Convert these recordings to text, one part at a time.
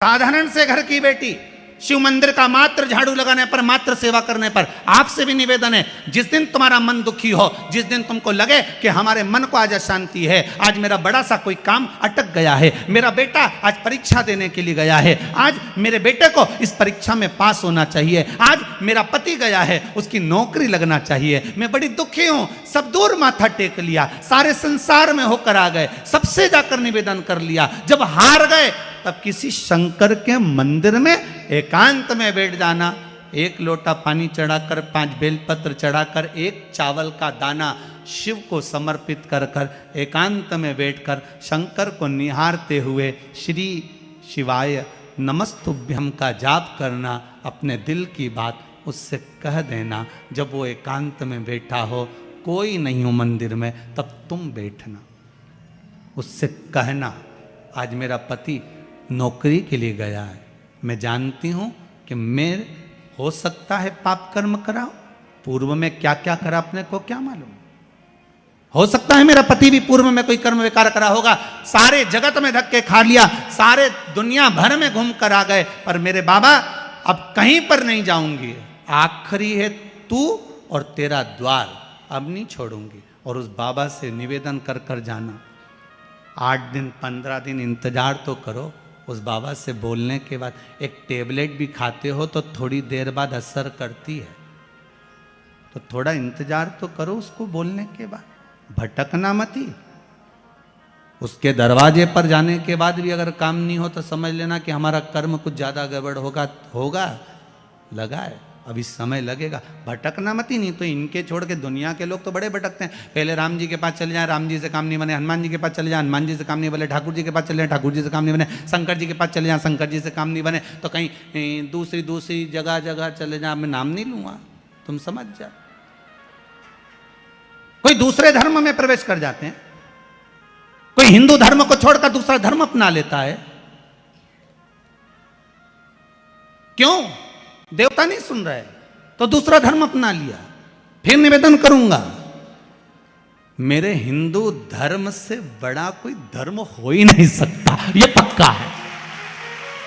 साधारण से घर की बेटी शिव मंदिर का मात्र झाड़ू लगाने पर, मात्र सेवा करने पर आपसे भी निवेदन है, जिस दिन तुम्हारा मन दुखी हो, जिस दिन तुमको लगे कि हमारे मन को आज अशांति है, आज मेरा बड़ा सा कोई काम अटक गया है, मेरा बेटा आज परीक्षा देने के लिए गया है, आज मेरे बेटे को इस परीक्षा में पास होना चाहिए, आज मेरा पति गया है उसकी नौकरी लगना चाहिए, मैं बड़ी दुखी हूं, सब दूर माथा टेक लिया, सारे संसार में होकर आ गए, सबसे जाकर निवेदन कर लिया, जब हार गए तब किसी शंकर के मंदिर में एकांत में बैठ जाना, एक लोटा पानी चढ़ाकर, 5 बेलपत्र चढ़ाकर, एक चावल का दाना शिव को समर्पित कर कर एकांत में बैठकर शंकर को निहारते हुए श्री शिवाय नमस्तुभ्यम का जाप करना, अपने दिल की बात उससे कह देना। जब वो एकांत में बैठा हो, कोई नहीं हो मंदिर में, तब तुम बैठना, उससे कहना आज मेरा पति नौकरी के लिए गया है, मैं जानती हूं कि मैं हो सकता है पाप कर्म कराओ, पूर्व में क्या क्या करा अपने को क्या मालूम, हो सकता है मेरा पति भी पूर्व में कोई कर्म विकार करा होगा, सारे जगत में धक्के खा लिया, सारे दुनिया भर में घूम कर आ गए, पर मेरे बाबा अब कहीं पर नहीं जाऊंगी, आखिरी है तू और तेरा द्वार, अब नहीं छोड़ूंगी। और उस बाबा से निवेदन कर कर जाना, 8 दिन 15 दिन इंतजार तो करो, उस बाबा से बोलने के बाद एक टेबलेट भी खाते हो तो थोड़ी देर बाद असर करती है, तो थोड़ा इंतजार तो करो उसको बोलने के बाद, भटकना मती। उसके दरवाजे पर जाने के बाद भी अगर काम नहीं हो तो समझ लेना कि हमारा कर्म कुछ ज्यादा गड़बड़ होगा लगा है, अभी समय लगेगा, भटकना मत ही, नहीं तो इनके छोड़ के दुनिया के लोग तो बड़े भटकते हैं, पहले राम जी के पास चले जाएं, राम जी से काम नहीं बने, हनुमान जी के पास चले जाएं, हनुमान जी से काम नहीं बने, ठाकुर जी के पास चले जाएं, ठाकुर जी से काम नहीं बने, शंकर जी के पास चले जाएं, शंकर जी से काम नहीं बने, तो कहीं दूसरी जगह चले जाएं, मैं नाम नहीं लूंगा, तुम समझ जा, कोई दूसरे धर्म में प्रवेश कर जाते हैं, कोई हिंदू धर्म को छोड़कर दूसरा धर्म अपना लेता है, क्यों? देवता नहीं सुन रहे तो दूसरा धर्म अपना लिया। फिर निवेदन करूंगा, मेरे हिंदू धर्म से बड़ा कोई धर्म हो ही नहीं सकता, यह पक्का है,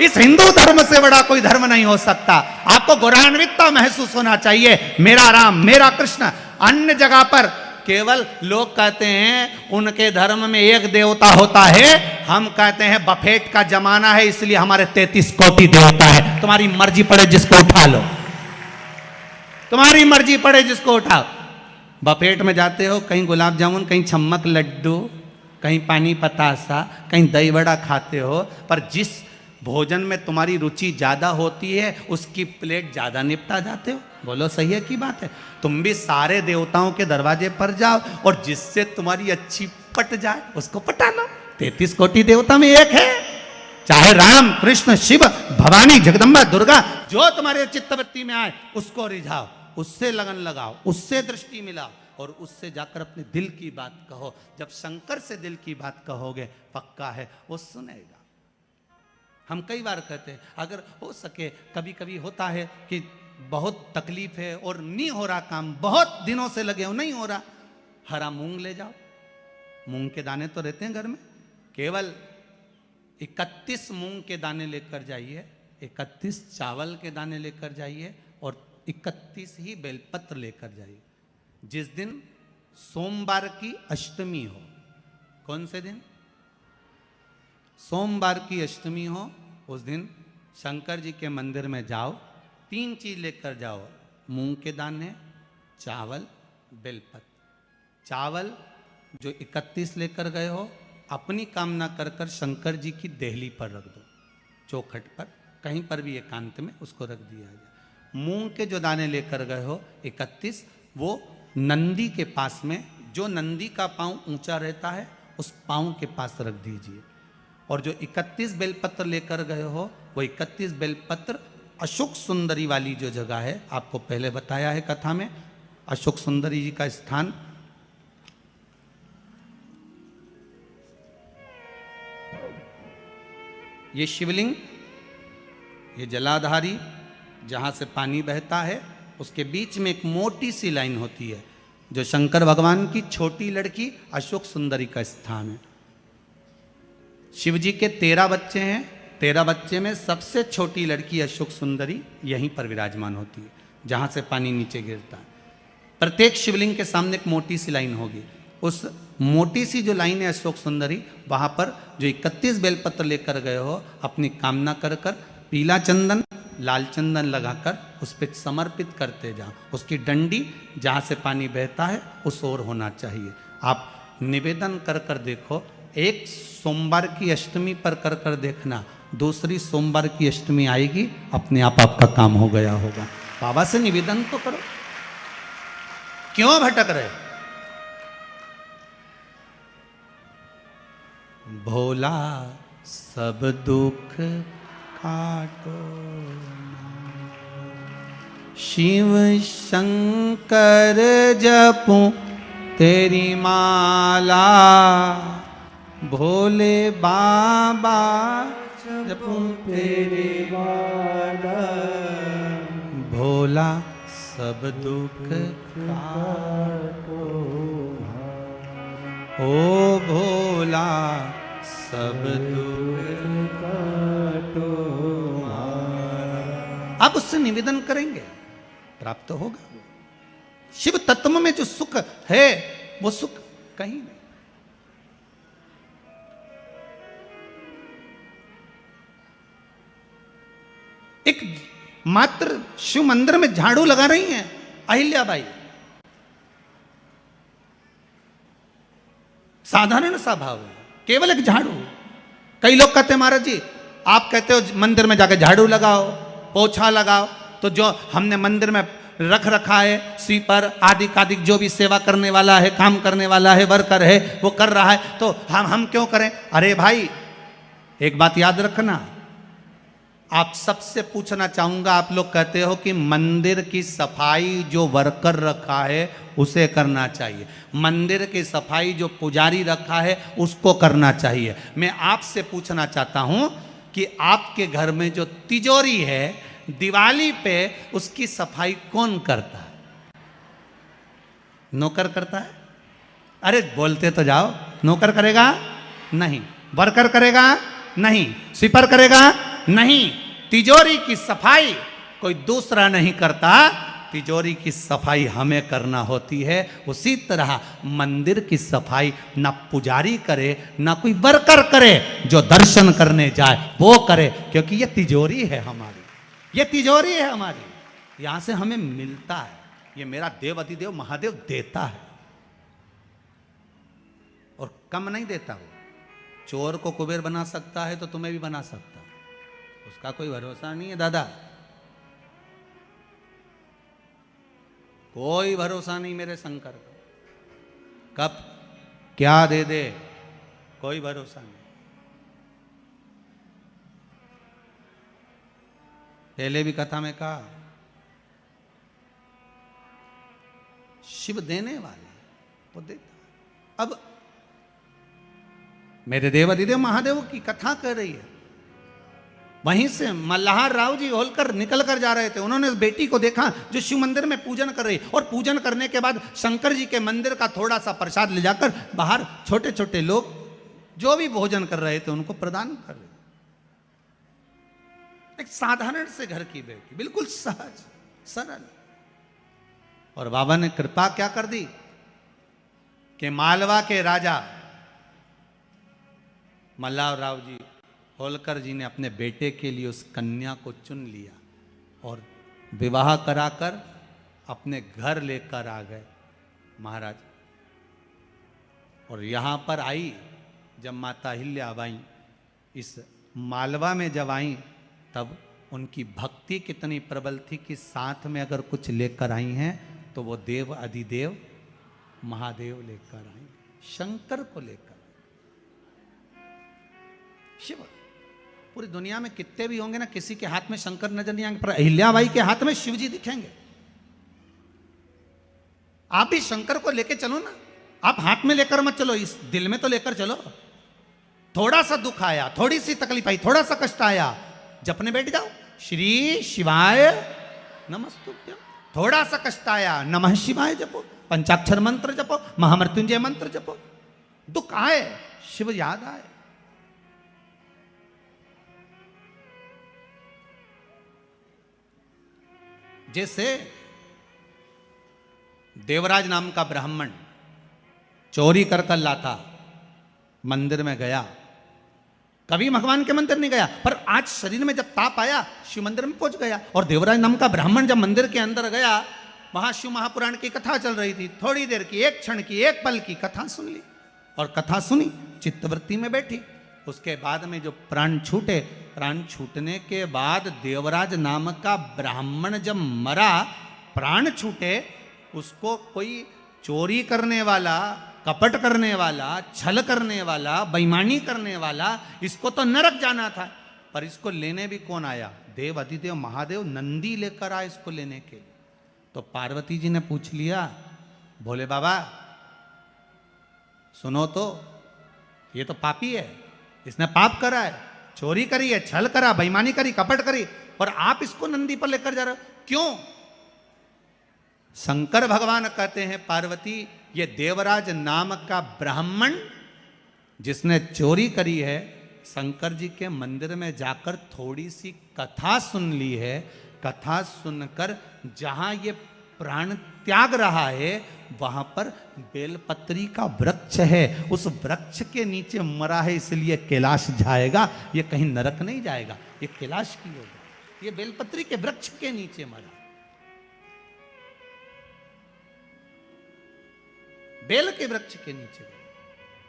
इस हिंदू धर्म से बड़ा कोई धर्म नहीं हो सकता। आपको गौरवान्वितता महसूस होना चाहिए, मेरा राम मेरा कृष्ण। अन्य जगह पर केवल लोग कहते हैं उनके धर्म में एक देवता होता है, हम कहते हैं बफेट का जमाना है इसलिए हमारे 33 कोटि देवता है, तुम्हारी मर्जी पड़े जिसको उठा लो, तुम्हारी मर्जी पड़े जिसको उठाओ। बफेट में जाते हो, कहीं गुलाब जामुन, कहीं छम्मक लड्डू, कहीं पानी पतासा, कहीं दही बड़ा खाते हो, पर जिस भोजन में तुम्हारी रुचि ज्यादा होती है उसकी प्लेट ज्यादा निपटा जाते हो। बोलो सही है की बात है? तुम भी सारे देवताओं के दरवाजे पर जाओ और जिससे तुम्हारी अच्छी पट जाए उसको पटा लो। 33 कोटि देवता में एक है, चाहे राम कृष्ण शिव भवानी जगदम्बा दुर्गा, जो तुम्हारे चित्तवृत्ति में आए उसको रिझाओ, उससे लगन लगाओ, उससे दृष्टि मिलाओ और उससे जाकर अपने दिल की बात कहो। जब शंकर से दिल की बात कहोगे पक्का है वो सुनेगा। हम कई बार कहते हैं अगर हो सके, कभी कभी होता है कि बहुत तकलीफ है और नहीं हो रहा काम, बहुत दिनों से लगे हो नहीं हो रहा, हरा मूंग ले जाओ, मूंग के दाने तो रहते हैं घर में, केवल 31 मूंग के दाने लेकर जाइए, 31 चावल के दाने लेकर जाइए और 31 ही बेलपत्र लेकर जाइए। जिस दिन सोमवार की अष्टमी हो, कौन से दिन? सोमवार की अष्टमी हो, उस दिन शंकर जी के मंदिर में जाओ, 3 चीज लेकर जाओ, मूंग के दाने, चावल, बेलपत्र। चावल जो 31 लेकर गए हो अपनी कामना कर कर शंकर जी की देहली पर रख दो, चौखट पर, कहीं पर भी एकांत में उसको रख दिया जाए। मूंग के जो दाने लेकर गए हो 31, वो नंदी के पास में, जो नंदी का पांव ऊंचा रहता है उस पांव के पास रख दीजिए। और जो 31 बेलपत्र लेकर गए हो वो 31 बेलपत्र अशोक सुंदरी वाली जो जगह है, आपको पहले बताया है कथा में, अशोक सुंदरी जी का स्थान ये शिवलिंग, ये जलाधारी जहाँ से पानी बहता है उसके बीच में एक मोटी सी लाइन होती है जो शंकर भगवान की छोटी लड़की अशोक सुंदरी का स्थान है। शिव जी के 13 बच्चे हैं, 13 बच्चे में सबसे छोटी लड़की अशोक सुंदरी यहीं पर विराजमान होती है, जहाँ से पानी नीचे गिरता है। प्रत्येक शिवलिंग के सामने एक मोटी सी लाइन होगी, उस मोटी सी जो लाइन है अशोक सुंदरी, वहाँ पर जो 31 बेलपत्र लेकर गए हो, अपनी कामना कर कर पीला चंदन लाल चंदन लगाकर उस पर समर्पित करते जाओ। उसकी डंडी जहाँ से पानी बहता है उस ओर होना चाहिए। आप निवेदन कर कर देखो, एक सोमवार की अष्टमी पर कर कर देखना, दूसरी सोमवार की अष्टमी आएगी, अपने आप आपका काम हो गया होगा। बाबा से निवेदन तो करो, क्यों भटक रहे? भोला सब दुख काटो, शिव शंकर जपूं तेरी माला, भोले बाबा जपूं तेरी माला, भोला सब दुख काटो, ओ भोला सब दुख काटो। आप उससे निवेदन करेंगे, प्राप्त होगा। शिव तत्व में जो सुख है वो सुख कहीं नहीं। एक मात्र शिव मंदिर में झाड़ू लगा रही हैं अहिल्याबाई, साधारण सा भाव है, केवल एक झाड़ू। कई लोग कहते हैं महाराज जी आप कहते हो मंदिर में जाकर झाड़ू लगाओ पोछा लगाओ, तो जो हमने मंदिर में रख रखा है स्वीपर आदि आदि जो भी सेवा करने वाला है, काम करने वाला है, वर्कर है, वो कर रहा है, तो हम क्यों करें? अरे भाई एक बात याद रखना, आप सबसे पूछना चाहूंगा, आप लोग कहते हो कि मंदिर की सफाई जो वर्कर रखा है उसे करना चाहिए, मंदिर की सफाई जो पुजारी रखा है उसको करना चाहिए। मैं आपसे पूछना चाहता हूं कि आपके घर में जो तिजोरी है दिवाली पे उसकी सफाई कौन करता है? नौकर करता है? अरे बोलते तो जाओ। नौकर करेगा? नहीं। वर्कर करेगा? नहीं। स्वीपर करेगा? नहीं। तिजोरी की सफाई कोई दूसरा नहीं करता, तिजोरी की सफाई हमें करना होती है। उसी तरह मंदिर की सफाई ना पुजारी करे ना कोई वर्कर करे, जो दर्शन करने जाए वो करे, क्योंकि ये तिजोरी है हमारी, ये तिजोरी है हमारी, यहां से हमें मिलता है, ये मेरा देव अधिदेव महादेव देता है और कम नहीं देता। वो चोर को कुबेर बना सकता है तो तुम्हें भी बना सकता, उसका कोई भरोसा नहीं है दादा, कोई भरोसा नहीं मेरे शंकर का, कब क्या दे दे कोई भरोसा नहीं। पहले भी कथा में कहा शिव देने वाले वो देता। अब मेरे देव अधिदेव महादेव की कथा कर रही है, वहीं से मल्हार राव जी होलकर निकल कर जा रहे थे, उन्होंने उस बेटी को देखा जो शिव मंदिर में पूजन कर रही, और पूजन करने के बाद शंकर जी के मंदिर का थोड़ा सा प्रसाद ले जाकर बाहर छोटे छोटे लोग जो भी भोजन कर रहे थे उनको प्रदान कर रहे। एक साधारण से घर की बेटी, बिल्कुल सहज सरल, और बाबा ने कृपा क्या कर दी कि मालवा के राजा मल्हार राव जी होलकर जी ने अपने बेटे के लिए उस कन्या को चुन लिया और विवाह कराकर अपने घर लेकर आ गए महाराज। और यहाँ पर आई जब माता अहिल्याबाई इस मालवा में जब आई, तब उनकी भक्ति कितनी प्रबल थी कि साथ में अगर कुछ लेकर आई हैं तो वो देव अधिदेव महादेव लेकर आई, शंकर को लेकर। शिव पूरी दुनिया में कितने भी होंगे ना, किसी के हाथ में शंकर नजर नहीं आएंगे, पर अहिल्याबाई के हाथ में शिव जी दिखेंगे। आप भी शंकर को लेकर चलो ना, आप हाथ में लेकर मत चलो, इस दिल में तो लेकर चलो। थोड़ा सा दुख आया, थोड़ी सी तकलीफ आई, थोड़ा सा कष्ट आया, जपने बैठ जाओ, श्री शिवाय नमस्तुभ्यं। थोड़ा सा कष्ट आया, नमः शिवाय जपो, पंचाक्षर मंत्र जपो, महामृत्युंजय मंत्र जपो। दुख आए शिव याद आए, जैसे देवराज नाम का ब्राह्मण चोरी कर कर लाता, मंदिर में गया, कभी भगवान के मंदिर नहीं गया, पर आज शरीर में जब ताप आया शिव मंदिर में पहुंच गया। और देवराज नाम का ब्राह्मण जब मंदिर के अंदर गया, वहां शिव महापुराण की कथा चल रही थी, थोड़ी देर की, एक क्षण की, एक पल की कथा सुन ली, और कथा सुनी, चित्तवृत्ति में बैठी। उसके बाद में जो प्राण छूटे, प्राण छूटने के बाद देवराज नाम का ब्राह्मण जब मरा, प्राण छूटे, उसको कोई चोरी करने वाला, कपट करने वाला, छल करने वाला, बेईमानी करने वाला, इसको तो नरक जाना था, पर इसको लेने भी कौन आया? देव अधिदेव महादेव नंदी लेकर आए इसको लेने के। तो पार्वती जी ने पूछ लिया, भोले बाबा सुनो तो, ये तो पापी है, इसने पाप करा है, चोरी करी है, छल करा, बेईमानी करी, कपट करी, और आप इसको नंदी पर लेकर जा रहे हो, क्यों? शंकर भगवान कहते हैं, पार्वती ये देवराज नाम का ब्राह्मण जिसने चोरी करी है, शंकर जी के मंदिर में जाकर थोड़ी सी कथा सुन ली है, कथा सुनकर जहां ये प्राण त्याग रहा है, वहां पर बेलपत्री का वृक्ष है, उस वृक्ष के नीचे मरा है, इसलिए कैलाश जाएगा, ये कहीं नरक नहीं जाएगा, ये कैलाश की होगा, ये बेलपत्री के वृक्ष के नीचे मरा, बेल के वृक्ष के नीचे,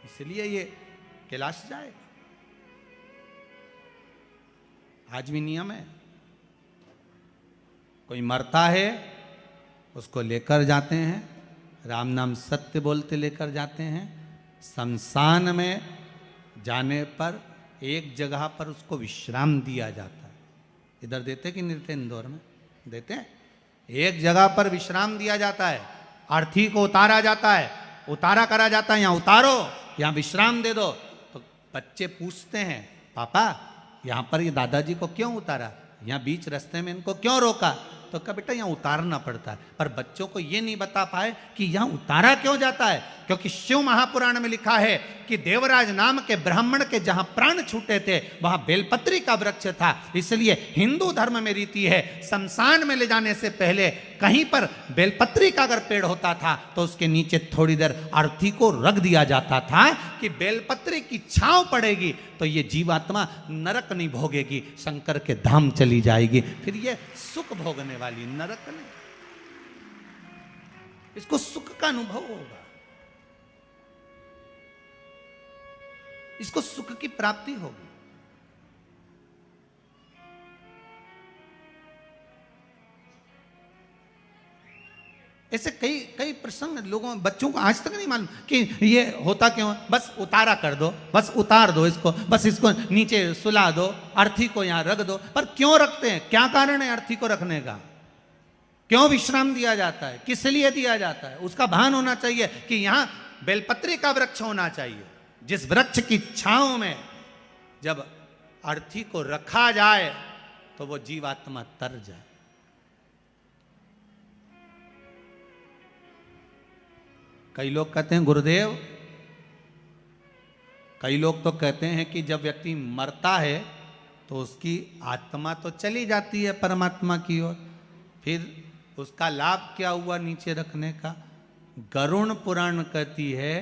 इसलिए ये कैलाश जाएगा। आज भी नियम है, कोई मरता है उसको लेकर जाते हैं, राम नाम सत्य बोलते लेकर जाते हैं, शमशान में जाने पर एक जगह पर उसको विश्राम दिया जाता है। इधर देते कि नहीं देते? इंदौर में देते हैं, एक जगह पर विश्राम दिया जाता है, अर्थी को उतारा जाता है, उतारा करा जाता है, यहाँ उतारो, यहाँ विश्राम दे दो। तो बच्चे पूछते हैं, पापा यहाँ पर ये दादाजी को क्यों उतारा, यहाँ बीच रास्ते में इनको क्यों रोका? तो कहा बेटा यहाँ उतारना पड़ता है, पर बच्चों को ये नहीं बता पाए कि यहाँ उतारा क्यों जाता है, क्योंकि शिव महापुराण में लिखा है कि देवराज नाम के ब्राह्मण के जहां प्राण छूटे थे वहां बेलपत्री का वृक्ष था, इसलिए हिंदू धर्म में रीति है, शमशान में ले जाने से पहले कहीं पर बेलपत्री का अगर पेड़ होता था तो उसके नीचे थोड़ी देर अर्थी को रख दिया जाता था कि बेलपत्री की छांव पड़ेगी तो ये जीवात्मा नरक नहीं भोगेगी, शंकर के धाम चली जाएगी, फिर ये सुख भोगने वाली, नरक नहीं, इसको सुख का अनुभव होगा, इसको सुख की प्राप्ति होगी। ऐसे कई कई प्रसंग लोगों बच्चों को आज तक नहीं मालूम कि ये होता क्यों है। बस उतारा कर दो, बस उतार दो इसको, बस इसको नीचे सुला दो, अर्थी को यहां रख दो। पर क्यों रखते हैं, क्या कारण है अर्थी को रखने का, क्यों विश्राम दिया जाता है, किस लिए दिया जाता है? उसका भान होना चाहिए कि यहां बेलपत्री का वृक्ष होना चाहिए, जिस वृक्ष की छांव में जब अर्थी को रखा जाए तो वो जीवात्मा तर जाए। कई लोग कहते हैं गुरुदेव, कई लोग तो कहते हैं कि जब व्यक्ति मरता है तो उसकी आत्मा तो चली जाती है परमात्मा की ओर, फिर उसका लाभ क्या हुआ नीचे रखने का? गरुण पुराण कहती है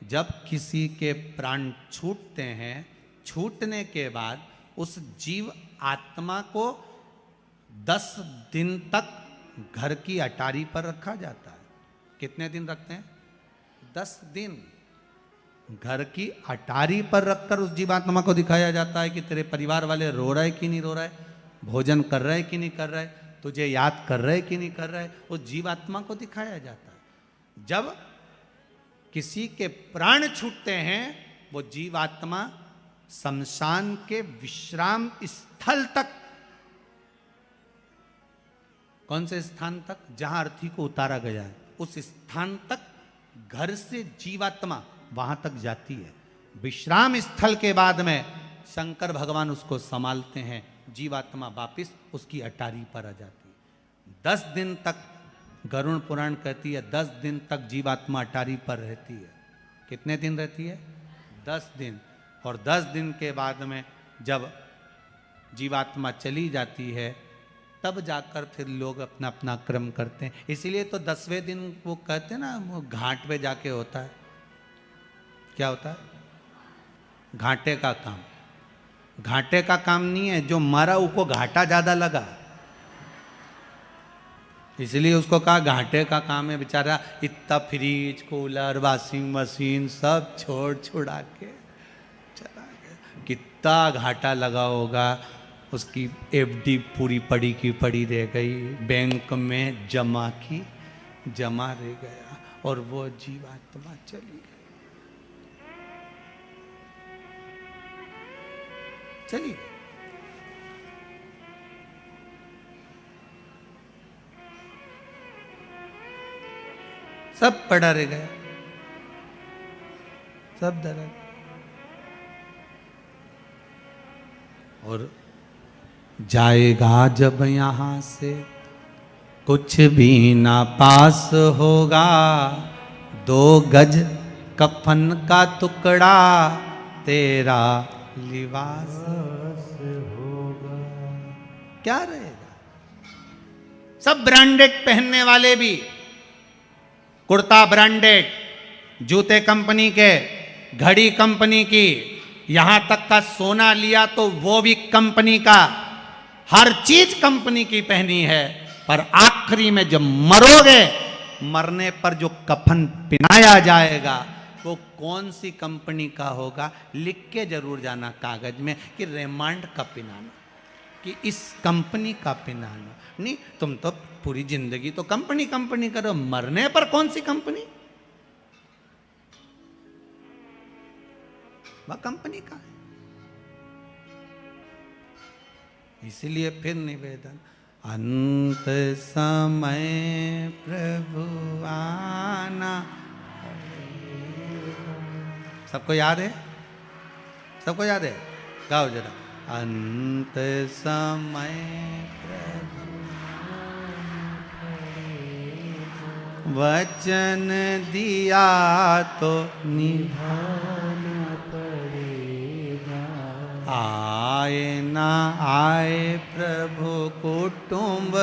जब किसी के प्राण छूटते हैं, छूटने के बाद उस जीव आत्मा को 10 दिन तक घर की अटारी पर रखा जाता है। कितने दिन रखते हैं? 10 दिन घर की अटारी पर रखकर उस जीवात्मा को दिखाया जाता है कि तेरे परिवार वाले रो रहे कि नहीं रो रहे, भोजन कर रहे कि नहीं कर रहे, तुझे याद कर रहे कि नहीं कर रहे, उस जीवात्मा को दिखाया जाता है। जब किसी के प्राण छूटते हैं वो जीवात्मा शमशान के विश्राम स्थल तक, कौन से स्थान तक? जहां अर्थी को उतारा गया है उस स्थान तक घर से जीवात्मा वहां तक जाती है। विश्राम स्थल के बाद में शंकर भगवान उसको संभालते हैं, जीवात्मा वापिस उसकी अटारी पर आ जाती है। 10 दिन तक गरुण पुराण कहती है 10 दिन तक जीवात्मा अटारी पर रहती है। कितने दिन रहती है? 10 दिन। और 10 दिन के बाद में जब जीवात्मा चली जाती है तब जाकर फिर लोग अपना अपना क्रम करते हैं। इसीलिए तो 10वें दिन वो कहते हैं ना, वो घाट पे जाके होता है। क्या होता है? घाटे का काम। घाटे का काम नहीं है, जो मरा उसको घाटा ज्यादा लगा, इसलिए उसको कहा घाटे का काम है। बेचारा इतना फ्रिज, कूलर, वॉशिंग मशीन सब छोड़ छुड़ा के चला गया। कितना घाटा लगा होगा, उसकी एफडी पूरी पड़ी की पड़ी रह गई, बैंक में जमा की जमा रह गया, और वो जीवात्मा चली गई, चली गई। सब पड़ा रह गया, सब डरा। और जाएगा जब यहां से कुछ भी ना पास होगा, 2 गज कफन का टुकड़ा तेरा लिबास होगा। क्या रहेगा? सब ब्रांडेड पहनने वाले भी, कुर्ता ब्रांडेड, जूते कंपनी के, घड़ी कंपनी की, यहां तक का सोना लिया तो वो भी कंपनी का, हर चीज कंपनी की पहनी है। पर आखिरी में जब मरोगे, मरने पर जो कफन पहनाया जाएगा वो कौन सी कंपनी का होगा, लिख के जरूर जाना कागज में कि रेमांड का पहनाना, कि इस कंपनी का पहनाना। नहीं, तुम तो पूरी जिंदगी तो कंपनी कंपनी करो, मरने पर कौन सी कंपनी? वह कंपनी का है। इसीलिए फिर निवेदन, अंत समय प्रभु आना। सबको याद है? सबको याद है? गाओ जरा। अंत समय प्रभु वचन दिया तो निभाना पड़ेगा। आए ना आए प्रभु कुटुंब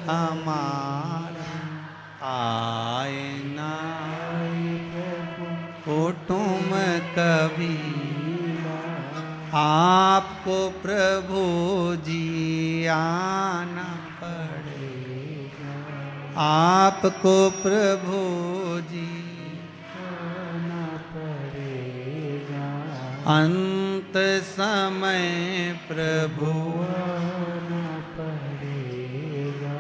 हमारा, आए ना आए प्रभु कुटुंब कभी, आपको प्रभु जी आना पड़ेगा, आपको प्रभु जी आना पड़ेगा। अंत समय प्रभु आना पड़ेगा,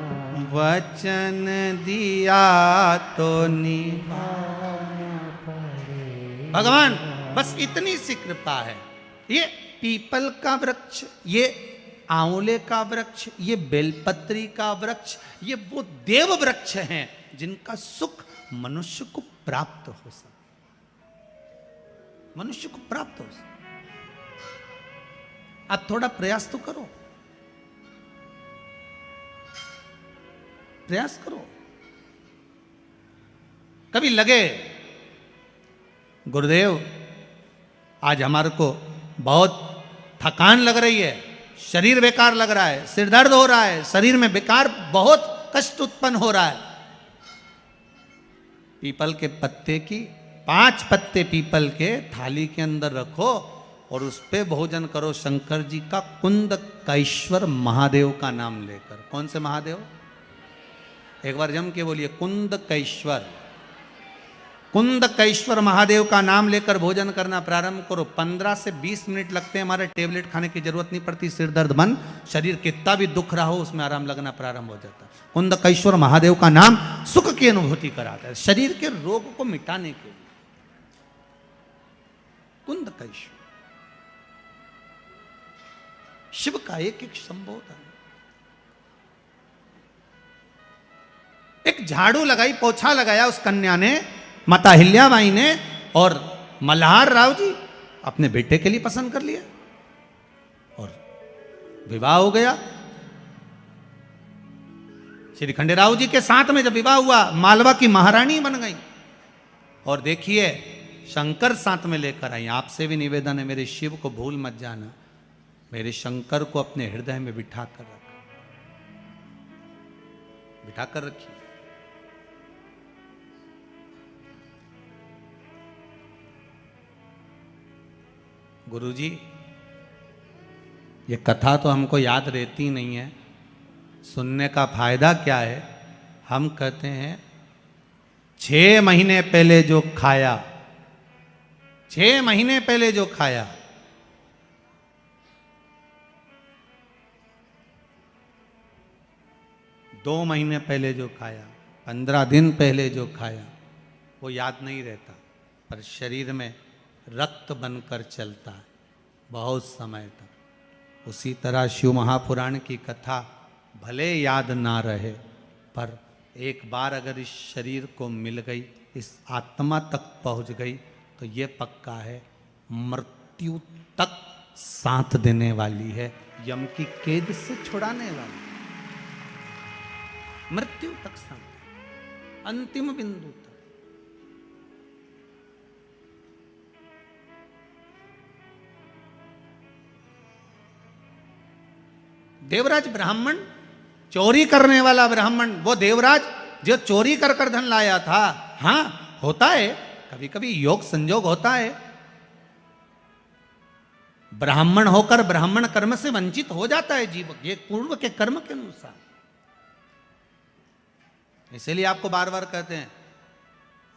वचन दिया तो निभाना पड़ेगा। भगवान बस इतनी सी कृपा है। ये पीपल का वृक्ष, ये आंवले का वृक्ष, ये बेलपत्री का वृक्ष, ये वो देव वृक्ष हैं जिनका सुख मनुष्य को प्राप्त हो सके, मनुष्य को प्राप्त हो सके। आप थोड़ा प्रयास तो करो, प्रयास करो। कभी लगे गुरुदेव आज हमारे को बहुत थकान लग रही है, शरीर बेकार लग रहा है, सिर दर्द हो रहा है, शरीर में बेकार बहुत कष्ट उत्पन्न हो रहा है। पीपल के पत्ते की 5 पत्ते पीपल के थाली के अंदर रखो और उस पे भोजन करो, शंकर जी का कुंदकेश्वर महादेव का नाम लेकर। कौन से महादेव? एक बार जम के बोलिए, कुंदकेश्वर। कुंदकेश्वर महादेव का नाम लेकर भोजन करना प्रारंभ करो। 15 से 20 मिनट लगते हैं, हमारे टेबलेट खाने की जरूरत नहीं पड़ती। सिर दर्द बंद, शरीर कितना भी दुख रहा हो उसमें आराम लगना प्रारंभ हो जाता है। कुंदकेश्वर महादेव का नाम सुख की अनुभूति कराता है, शरीर के रोग को मिटाने के लिए। कुंदकेश्वर शिव का एक एक संबोधन। एक झाड़ू लगाई, पोछा लगाया उस कन्या ने, माता हिल्याबाई ने, और मल्हार राव जी अपने बेटे के लिए पसंद कर लिया और विवाह हो गया। श्री खंडेराव जी के साथ में जब विवाह हुआ, मालवा की महारानी बन गई। और देखिए शंकर साथ में लेकर आई। आपसे भी निवेदन है, मेरे शिव को भूल मत जाना, मेरे शंकर को अपने हृदय में बिठा कर रखा। बिठा कर रखिए। गुरुजी, ये कथा तो हमको याद रहती नहीं है, सुनने का फायदा क्या है? हम कहते हैं 6 महीने पहले जो खाया, 6 महीने पहले जो खाया, 2 महीने पहले जो खाया, 15 दिन पहले जो खाया, वो याद नहीं रहता, पर शरीर में रक्त बनकर चलता है बहुत समय तक। उसी तरह शिव महापुराण की कथा भले याद ना रहे, पर एक बार अगर इस शरीर को मिल गई, इस आत्मा तक पहुंच गई, तो ये पक्का है मृत्यु तक साथ देने वाली है, यम की कैद से छुड़ाने वाली, मृत्यु तक साथ, अंतिम बिंदु तक। देवराज ब्राह्मण, चोरी करने वाला ब्राह्मण, वो देवराज जो चोरी कर कर धन लाया था। हाँ, होता है, कभी कभी योग संजोग होता है, ब्राह्मण होकर ब्राह्मण कर्म से वंचित हो जाता है जीव, ये पूर्व के कर्म के अनुसार। इसलिए आपको बार बार कहते हैं,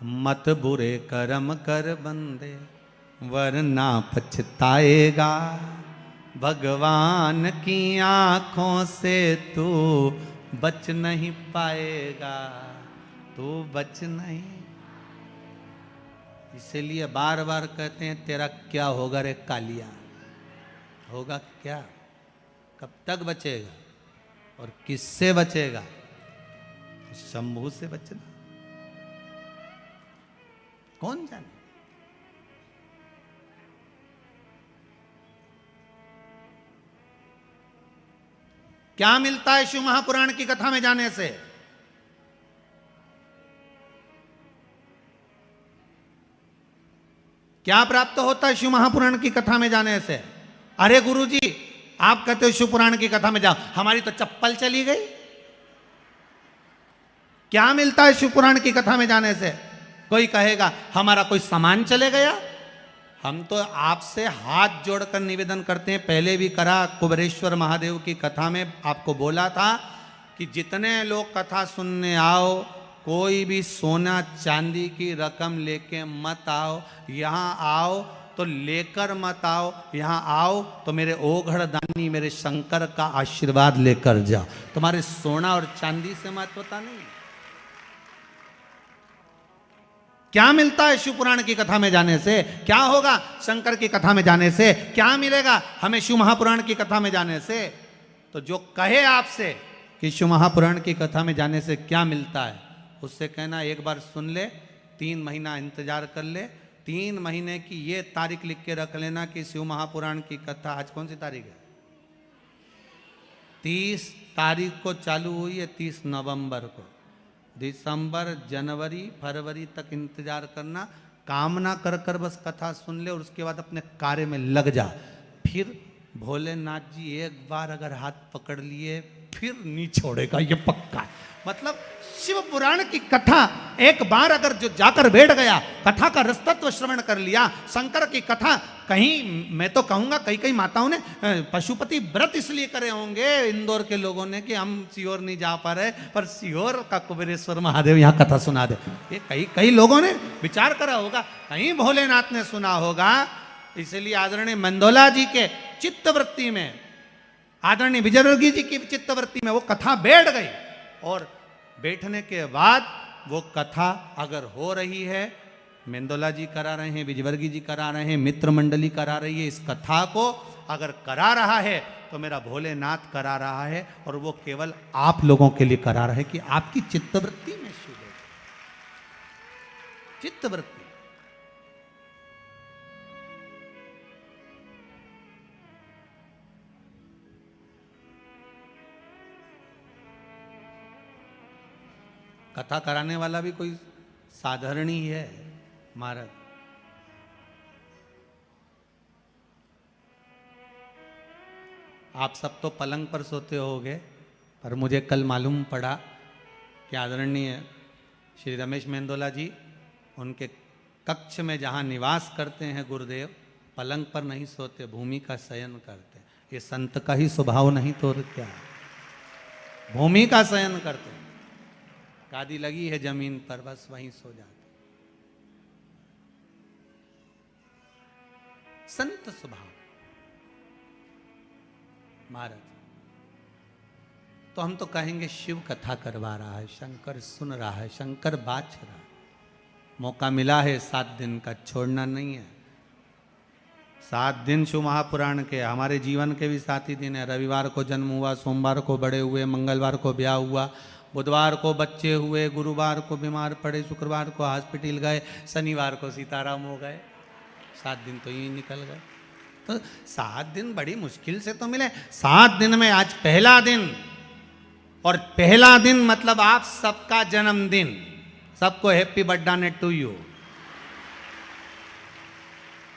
मत बुरे कर्म कर बंदे वरना पछताएगा, भगवान की आंखों से तू बच नहीं पाएगा, तू बच नहीं। इसीलिए बार बार कहते हैं, तेरा क्या होगा रे कालिया, होगा क्या, कब तक बचेगा और किससे बचेगा? शंभू से बचना, कौन जाने। क्या मिलता है शिव महापुराण की कथा में जाने से? क्या प्राप्त होता है शिव महापुराण की कथा में जाने से? अरे गुरुजी, आप कहते हो शिव पुराण की कथा में जाओ, हमारी तो चप्पल चली गई। क्या मिलता है शिव पुराण की कथा में जाने से? कोई कहेगा हमारा कोई सामान चले गया। हम तो आपसे हाथ जोड़कर निवेदन करते हैं, पहले भी करा, कुबेरेश्वर महादेव की कथा में आपको बोला था कि जितने लोग कथा सुनने आओ, कोई भी सोना चांदी की रकम लेके मत आओ, यहाँ आओ तो लेकर मत आओ, यहाँ आओ तो मेरे ओघड़ दानी मेरे शंकर का आशीर्वाद लेकर जाओ। तुम्हारे सोना और चांदी से महत्वता नहीं। क्या मिलता है शिव पुराण की कथा में जाने से? क्या होगा शंकर की कथा में जाने से? क्या मिलेगा हमें शिव महापुराण की कथा में जाने से? तो जो कहे आपसे कि शिव महापुराण की कथा में जाने से क्या मिलता है, उससे कहना एक बार सुन ले, 3 महीना इंतजार कर ले, 3 महीने की ये तारीख लिख के रख लेना कि शिव महापुराण की कथा, आज कौन सी तारीख है? 30 तारीख को चालू हुई है, 30 नवंबर को। दिसंबर, जनवरी, फरवरी तक इंतजार करना, कामना कर कर बस कथा सुन ले और उसके बाद अपने कार्य में लग जा। फिर भोलेनाथ जी एक बार अगर हाथ पकड़ लिए फिर नहीं छोड़ेगा, ये पक्का है। मतलब शिव पुराण की कथा एक बार अगर जो जाकर बैठ गया, कथा का रसतत्व श्रवण कर लिया, शंकर की कथा, कहीं मैं तो कहूंगा कई कई माताओं ने पशुपति व्रत इसलिए करे होंगे इंदौर के लोगों ने कि हम सीहोर नहीं जा पा रहे, पर सीहोर का कुबेरेश्वर महादेव यहाँ कथा सुना दे। ये कई कई लोगों ने विचार करा होगा, कहीं भोलेनाथ ने सुना होगा। इसलिए आदरणीय मंदोला जी के चित्तवृत्ति में, आदरणीय विजयवर्गीय जी की चित्तवृत्ति में वो कथा बैठ गई, और बैठने के बाद वो कथा अगर हो रही है, मेंदोला जी करा रहे हैं, विजयवर्गीय जी करा रहे हैं, मित्र मंडली करा रही है, इस कथा को अगर करा रहा है तो मेरा भोलेनाथ करा रहा है, और वो केवल आप लोगों के लिए करा रहा है कि आपकी चित्तवृत्ति में शुभ है। चित्तवृत्ति कथा कराने वाला भी कोई साधारण ही है महाराज। आप सब तो पलंग पर सोते होगे, पर मुझे कल मालूम पड़ा कि आदरणीय श्री रमेश मेंदोला जी उनके कक्ष में जहाँ निवास करते हैं गुरुदेव, पलंग पर नहीं सोते, भूमि का शयन करते। ये संत का ही स्वभाव नहीं तो और क्या, भूमि का शयन करते। गादी लगी है जमीन पर, बस वहीं सो जाते। संत स्वभाव महाराज। तो हम तो कहेंगे शिव कथा करवा रहा है, शंकर सुन रहा है, शंकर बाच रहा है। मौका मिला है 7 दिन का, छोड़ना नहीं है। 7 दिन शिव महापुराण के, हमारे जीवन के भी 7 ही दिन है। रविवार को जन्म हुआ, सोमवार को बड़े हुए, मंगलवार को ब्याह हुआ, बुधवार को बच्चे हुए, गुरुवार को बीमार पड़े, शुक्रवार को हॉस्पिटल गए, शनिवार को सीताराम हो गए। 7 दिन तो यही निकल गए। तो 7 दिन बड़ी मुश्किल से तो मिले। 7 दिन में आज पहला दिन, और पहला दिन मतलब आप सबका जन्मदिन। सबको हैप्पी बर्थडे टू यू।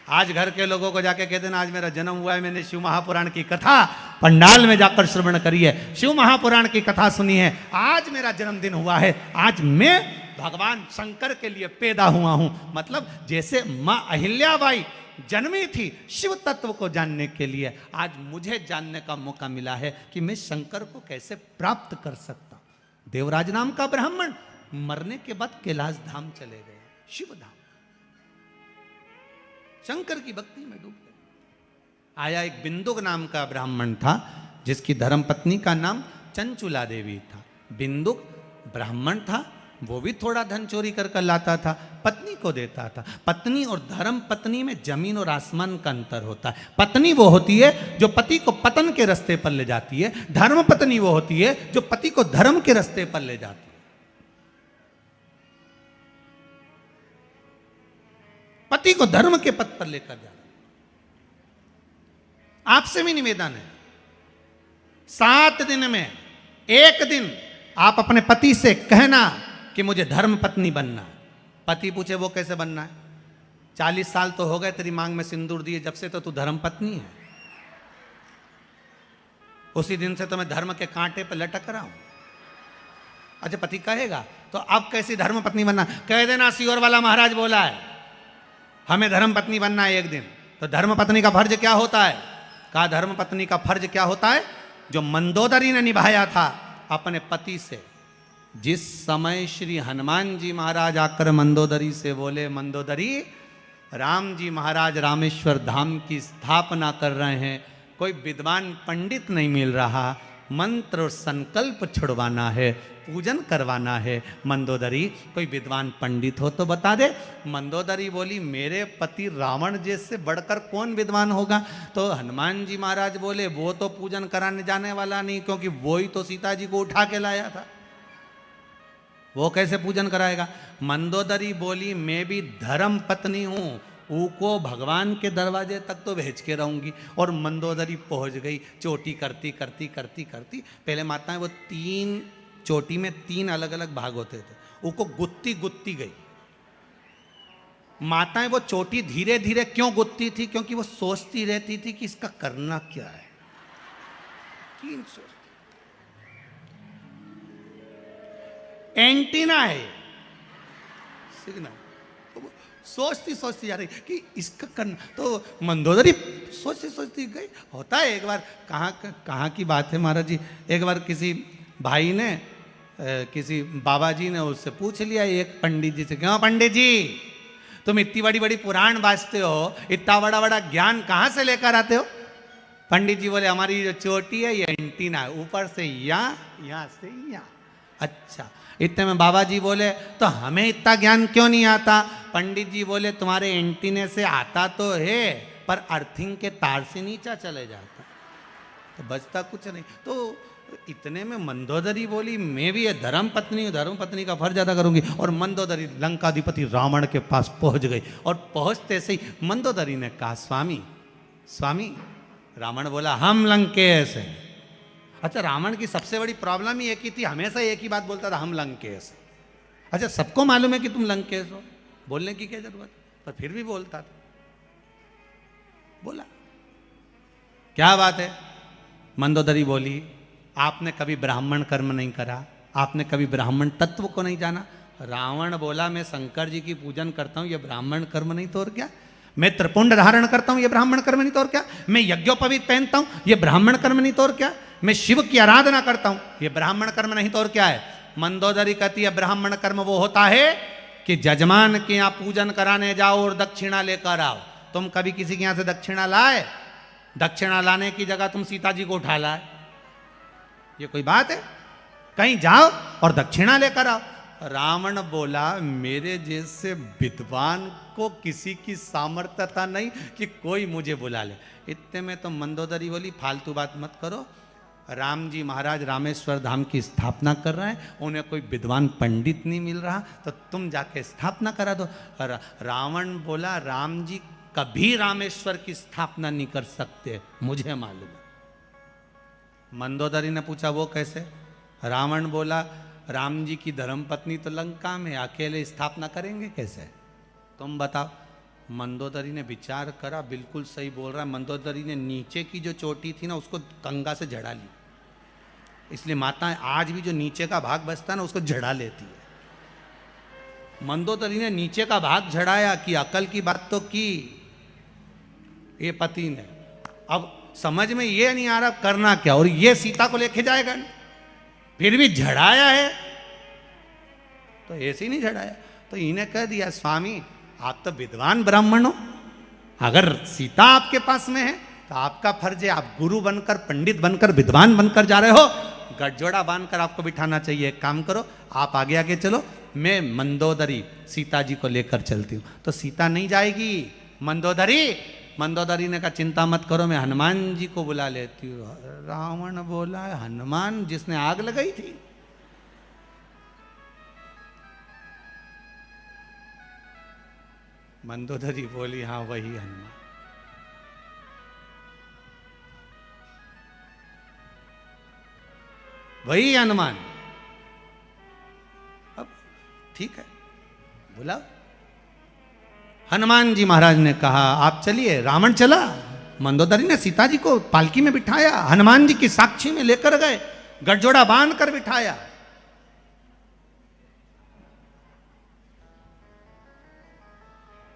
आज घर के लोगों को जाके कह देना आज मेरा जन्म हुआ है, मैंने शिव महापुराण की कथा पंडाल में जाकर श्रवण करी है, शिव महापुराण की कथा सुनी है, आज मेरा जन्मदिन हुआ है, आज मैं भगवान शंकर के लिए पैदा हुआ हूं। मतलब जैसे मां अहिल्याबाई जन्मी थी शिव तत्व को जानने के लिए, आज मुझे जानने का मौका मिला है कि मैं शंकर को कैसे प्राप्त कर सकता हूं। देवराज नाम का ब्राह्मण मरने के बाद कैलाश धाम चले गए, शिव धाम, शंकर की भक्ति में डूब गए। आया एक बिंदुक नाम का ब्राह्मण था जिसकी धर्मपत्नी का नाम चंचुला देवी था। बिंदुक ब्राह्मण था, वो भी थोड़ा धन चोरी कर लाता था, पत्नी को देता था। पत्नी और धर्म पत्नी में जमीन और आसमान का अंतर होता है। पत्नी वो होती है जो पति को पतन के रास्ते पर ले जाती है, धर्म पत्नी वो होती है जो पति को धर्म के रास्ते पर ले जाती है। पति को धर्म के पथ पर लेकर जा रहा। आपसे भी निवेदन है, 7 दिन में 1 दिन आप अपने पति से कहना कि मुझे धर्म पत्नी बनना है। पति पूछे वो कैसे बनना है? 40 साल तो हो गए तेरी मांग में सिंदूर दिए, जब से तो तू धर्म पत्नी है, उसी दिन से तो मैं धर्म के कांटे पर लटक रहा हूं। अच्छा पति कहेगा तो अब कैसी धर्म पत्नी बनना? कह देना सीहोर वाला महाराज बोला है हमें धर्म पत्नी बनना है 1 दिन। तो धर्म पत्नी का फर्ज क्या होता है? कहा धर्म पत्नी का फर्ज क्या होता है? जो मंदोदरी ने निभाया था अपने पति से। जिस समय श्री हनुमान जी महाराज आकर मंदोदरी से बोले, मंदोदरी राम जी महाराज रामेश्वर धाम की स्थापना कर रहे हैं, कोई विद्वान पंडित नहीं मिल रहा, मंत्र और संकल्प छुड़वाना है, पूजन करवाना है। मंदोदरी कोई विद्वान पंडित हो तो बता दे। मंदोदरी बोली मेरे पति रावण जैसे बढ़कर कौन विद्वान होगा? तो हनुमान जी महाराज बोले वो तो पूजन कराने जाने वाला नहीं, क्योंकि वो ही तो सीता जी को उठा के लाया था, वो कैसे पूजन कराएगा? मंदोदरी बोली मैं भी धर्म पत्नी हूं, को भगवान के दरवाजे तक तो भेज के रहूंगी। और मंदोदरी पहुंच गई। चोटी करती करती करती करती, पहले माताएं वो 3 चोटी में 3 अलग अलग भाग होते थे, उनको गुत्ती गुत्ती गई। माताएं वो चोटी धीरे धीरे क्यों गुत्ती थी? क्योंकि वो सोचती रहती थी कि इसका करना क्या है। एंटीना है, सिग्नल। सोचती सोचती जा रही कि इसका करना। तो मंदोदरी सोचती सोचती गई। होता है एक बार, कहाँ की बात है महाराज जी, एक बार किसी भाई ने किसी बाबा जी ने उससे पूछ लिया एक पंडित जी से, क्यों पंडित जी तुम इतनी बड़ी बड़ी पुराण बाजते हो, इतना बड़ा बड़ा ज्ञान कहाँ से लेकर आते हो? पंडित जी बोले हमारी जो चोटी है ये एंटीना है, ऊपर से यहाँ से यहाँ। अच्छा, इतने में बाबा जी बोले तो हमें इतना ज्ञान क्यों नहीं आता? पंडित जी बोले तुम्हारे एंटीने से आता तो है, पर अर्थिंग के तार से नीचा चले जाता, तो बचता कुछ नहीं। तो इतने में मंदोदरी बोली मैं भी ये धर्म पत्नी हूँ, धर्म पत्नी का फर्ज अदा करूंगी। और मंदोदरी लंकाधिपति रावण के पास पहुंच गई। और पहुंचते से ही मंदोदरी ने कहा स्वामी स्वामी। रावण बोला हम लंकेश हैं। अच्छा, रावण की सबसे बड़ी प्रॉब्लम ही एक ही थी, हमेशा एक ही बात बोलता था हम लंकेश। अच्छा, सबको मालूम है कि तुम लंकेश हो, बोलने की क्या जरूरत? पर फिर भी बोलता था। बोला क्या बात है? मंदोदरी बोली आपने कभी ब्राह्मण कर्म नहीं करा, आपने कभी ब्राह्मण तत्व को नहीं जाना। रावण बोला मैं शंकर जी की पूजन करता हूं, ये ब्राह्मण कर्म नहीं तो और क्या। मैं त्रिपुंड धारण करता हूं, ये ब्राह्मण कर्म नहीं तो और क्या। मैं यज्ञोपवीत पहनता हूं, ये ब्राह्मण कर्म नहीं तो और क्या। मैं शिव की आराधना करता हूं, ये ब्राह्मण कर्म नहीं तो और क्या है। मंदोदरी कहती है ब्राह्मण कर्म वो होता है कि जजमान के यहाँ पूजन कराने जाओ और दक्षिणा लेकर आओ। तुम कभी किसी के यहां से दक्षिणा लाए? दक्षिणा लाने की जगह तुम सीता जी को उठा लाए, ये कोई बात है? कहीं जाओ और दक्षिणा लेकर आओ। रावण बोला मेरे जैसे विद्वान को किसी की सामर्थ्यता नहीं कि कोई मुझे बुला ले। इतने में तो मंदोदरी बोली फालतू बात मत करो, राम जी महाराज रामेश्वर धाम की स्थापना कर रहे हैं, उन्हें कोई विद्वान पंडित नहीं मिल रहा, तो तुम जाके स्थापना करा दो। रावण बोला राम जी कभी रामेश्वर की स्थापना नहीं कर सकते, मुझे मालूम है। मंदोदरी ने पूछा वो कैसे? रावण बोला राम जी की धर्मपत्नी तो लंका में, अकेले स्थापना करेंगे कैसे, तुम बताओ। मंदोदरी ने विचार करा, बिल्कुल सही बोल रहा है। मंदोदरी ने नीचे की जो चोटी थी ना उसको कंगा से झड़ा ली, इसलिए माताएं आज भी जो नीचे का भाग बचता है ना उसको झड़ा लेती है। मंदोदरी ने नीचे का भाग झड़ाया कि अकल की बात तो की ये पति ने, अब समझ में ये नहीं आ रहा करना क्या, और ये सीता को लेके जाएगा नहीं, फिर भी झड़ाया है तो ऐसे ही नहीं झड़ाया। तो इन्हें कह दिया स्वामी आप तो विद्वान ब्राह्मण हो, अगर सीता आपके पास में है तो आपका फर्ज है, आप गुरु बनकर पंडित बनकर विद्वान बनकर जा रहे हो, गठजोड़ा बांधकर आपको बिठाना चाहिए। एक काम करो आप आगे आगे चलो, मैं मंदोदरी सीता जी को लेकर चलती हूँ। तो सीता नहीं जाएगी, मंदोदरी ने कहा चिंता मत करो मैं हनुमान जी को बुला लेती हूँ। रावण बोला हनुमान जिसने आग लगाई थी? मंदोदरी बोली हाँ वही हनुमान। वही हनुमान। अब ठीक है बुलाओ। हनुमान जी महाराज ने कहा आप चलिए। रावण चला, मंदोदरी ने सीता जी को पालकी में बिठाया, हनुमान जी की साक्षी में लेकर गए, गठजोड़ा बांध कर बिठाया।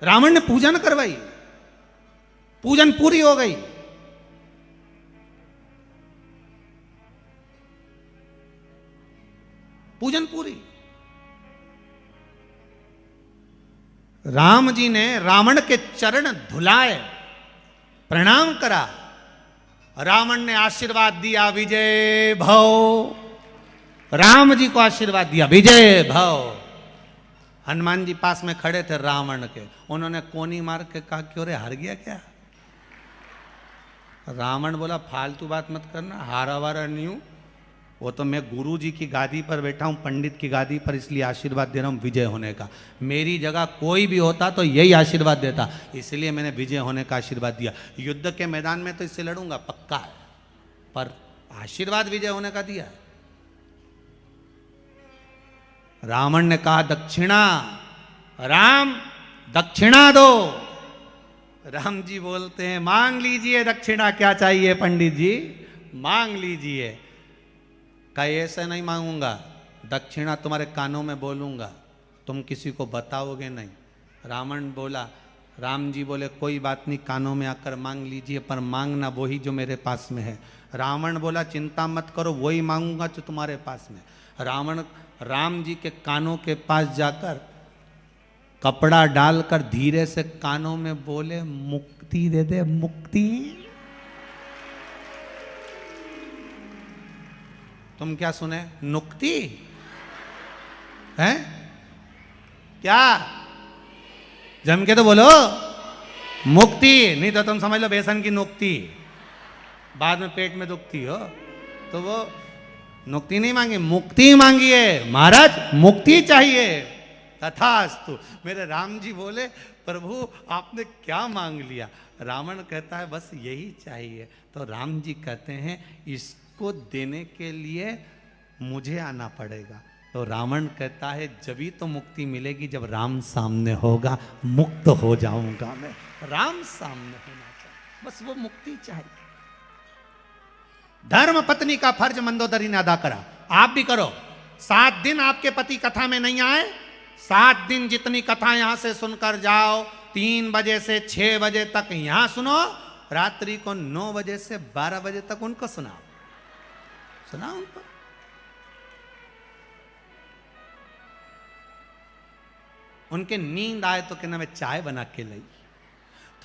रावण ने पूजन करवाई, पूजन पूरी हो गई। पूजन पूरी। राम जी ने रावण के चरण धुलाए, प्रणाम करा। रावण ने आशीर्वाद दिया विजय भव। राम जी को आशीर्वाद दिया विजय भव। हनुमान जी पास में खड़े थे रावण के, उन्होंने कोनी मार के कहा क्यों रे हार गया क्या? रावण बोला फालतू बात मत करना, हारा वारा नहीं हूं, वो तो मैं गुरु जी की गादी पर बैठा हूं, पंडित की गादी पर, इसलिए आशीर्वाद दे रहा हूं विजय होने का। मेरी जगह कोई भी होता तो यही आशीर्वाद देता, इसलिए मैंने विजय होने का आशीर्वाद दिया। युद्ध के मैदान में तो इससे लड़ूंगा पक्का है, पर आशीर्वाद विजय होने का दिया। रावण ने कहा दक्षिणा, राम दक्षिणा दो। राम जी बोलते हैं मांग लीजिए दक्षिणा, क्या चाहिए पंडित जी मांग लीजिए। कहीं ऐसे नहीं मांगूंगा, दक्षिणा तुम्हारे कानों में बोलूंगा, तुम किसी को बताओगे नहीं। रावण बोला, राम जी बोले कोई बात नहीं, कानों में आकर मांग लीजिए, पर मांगना वही जो मेरे पास में है। रावण बोला चिंता मत करो, वही मांगूंगा जो तुम्हारे पास में। रावण राम जी के कानों के पास जाकर कपड़ा डालकर धीरे से कानों में बोले मुक्ति दे दे, मुक्ति। तुम क्या सुने? नुक्ति है क्या? जम के तो बोलो मुक्ति, नहीं तो तुम समझ लो बेसन की नुक्ति, बाद में पेट में दुखती हो। तो वो नुक्ति नहीं मांगी, मुक्ति मांगी है। महाराज मुक्ति चाहिए। तथास्तु। मेरे राम जी बोले प्रभु आपने क्या मांग लिया? रावण कहता है बस यही चाहिए। तो राम जी कहते हैं इसको देने के लिए मुझे आना पड़ेगा। तो रावण कहता है जभी तो मुक्ति मिलेगी जब राम सामने होगा, मुक्त हो जाऊंगा मैं। राम सामने होना चाहिए, बस वो मुक्ति चाहिए। धर्म पत्नी का फर्ज मंदोदरी ने अदा करा, आप भी करो। 7 दिन आपके पति कथा में नहीं आए, 7 दिन जितनी कथा यहां से सुनकर जाओ, 3 बजे से 6 बजे तक यहां सुनो, रात्रि को 9 बजे से 12 बजे तक उनको सुनाओ, सुनाओ उनको। उनके नींद आए तो कहना मैं चाय बना के लाई,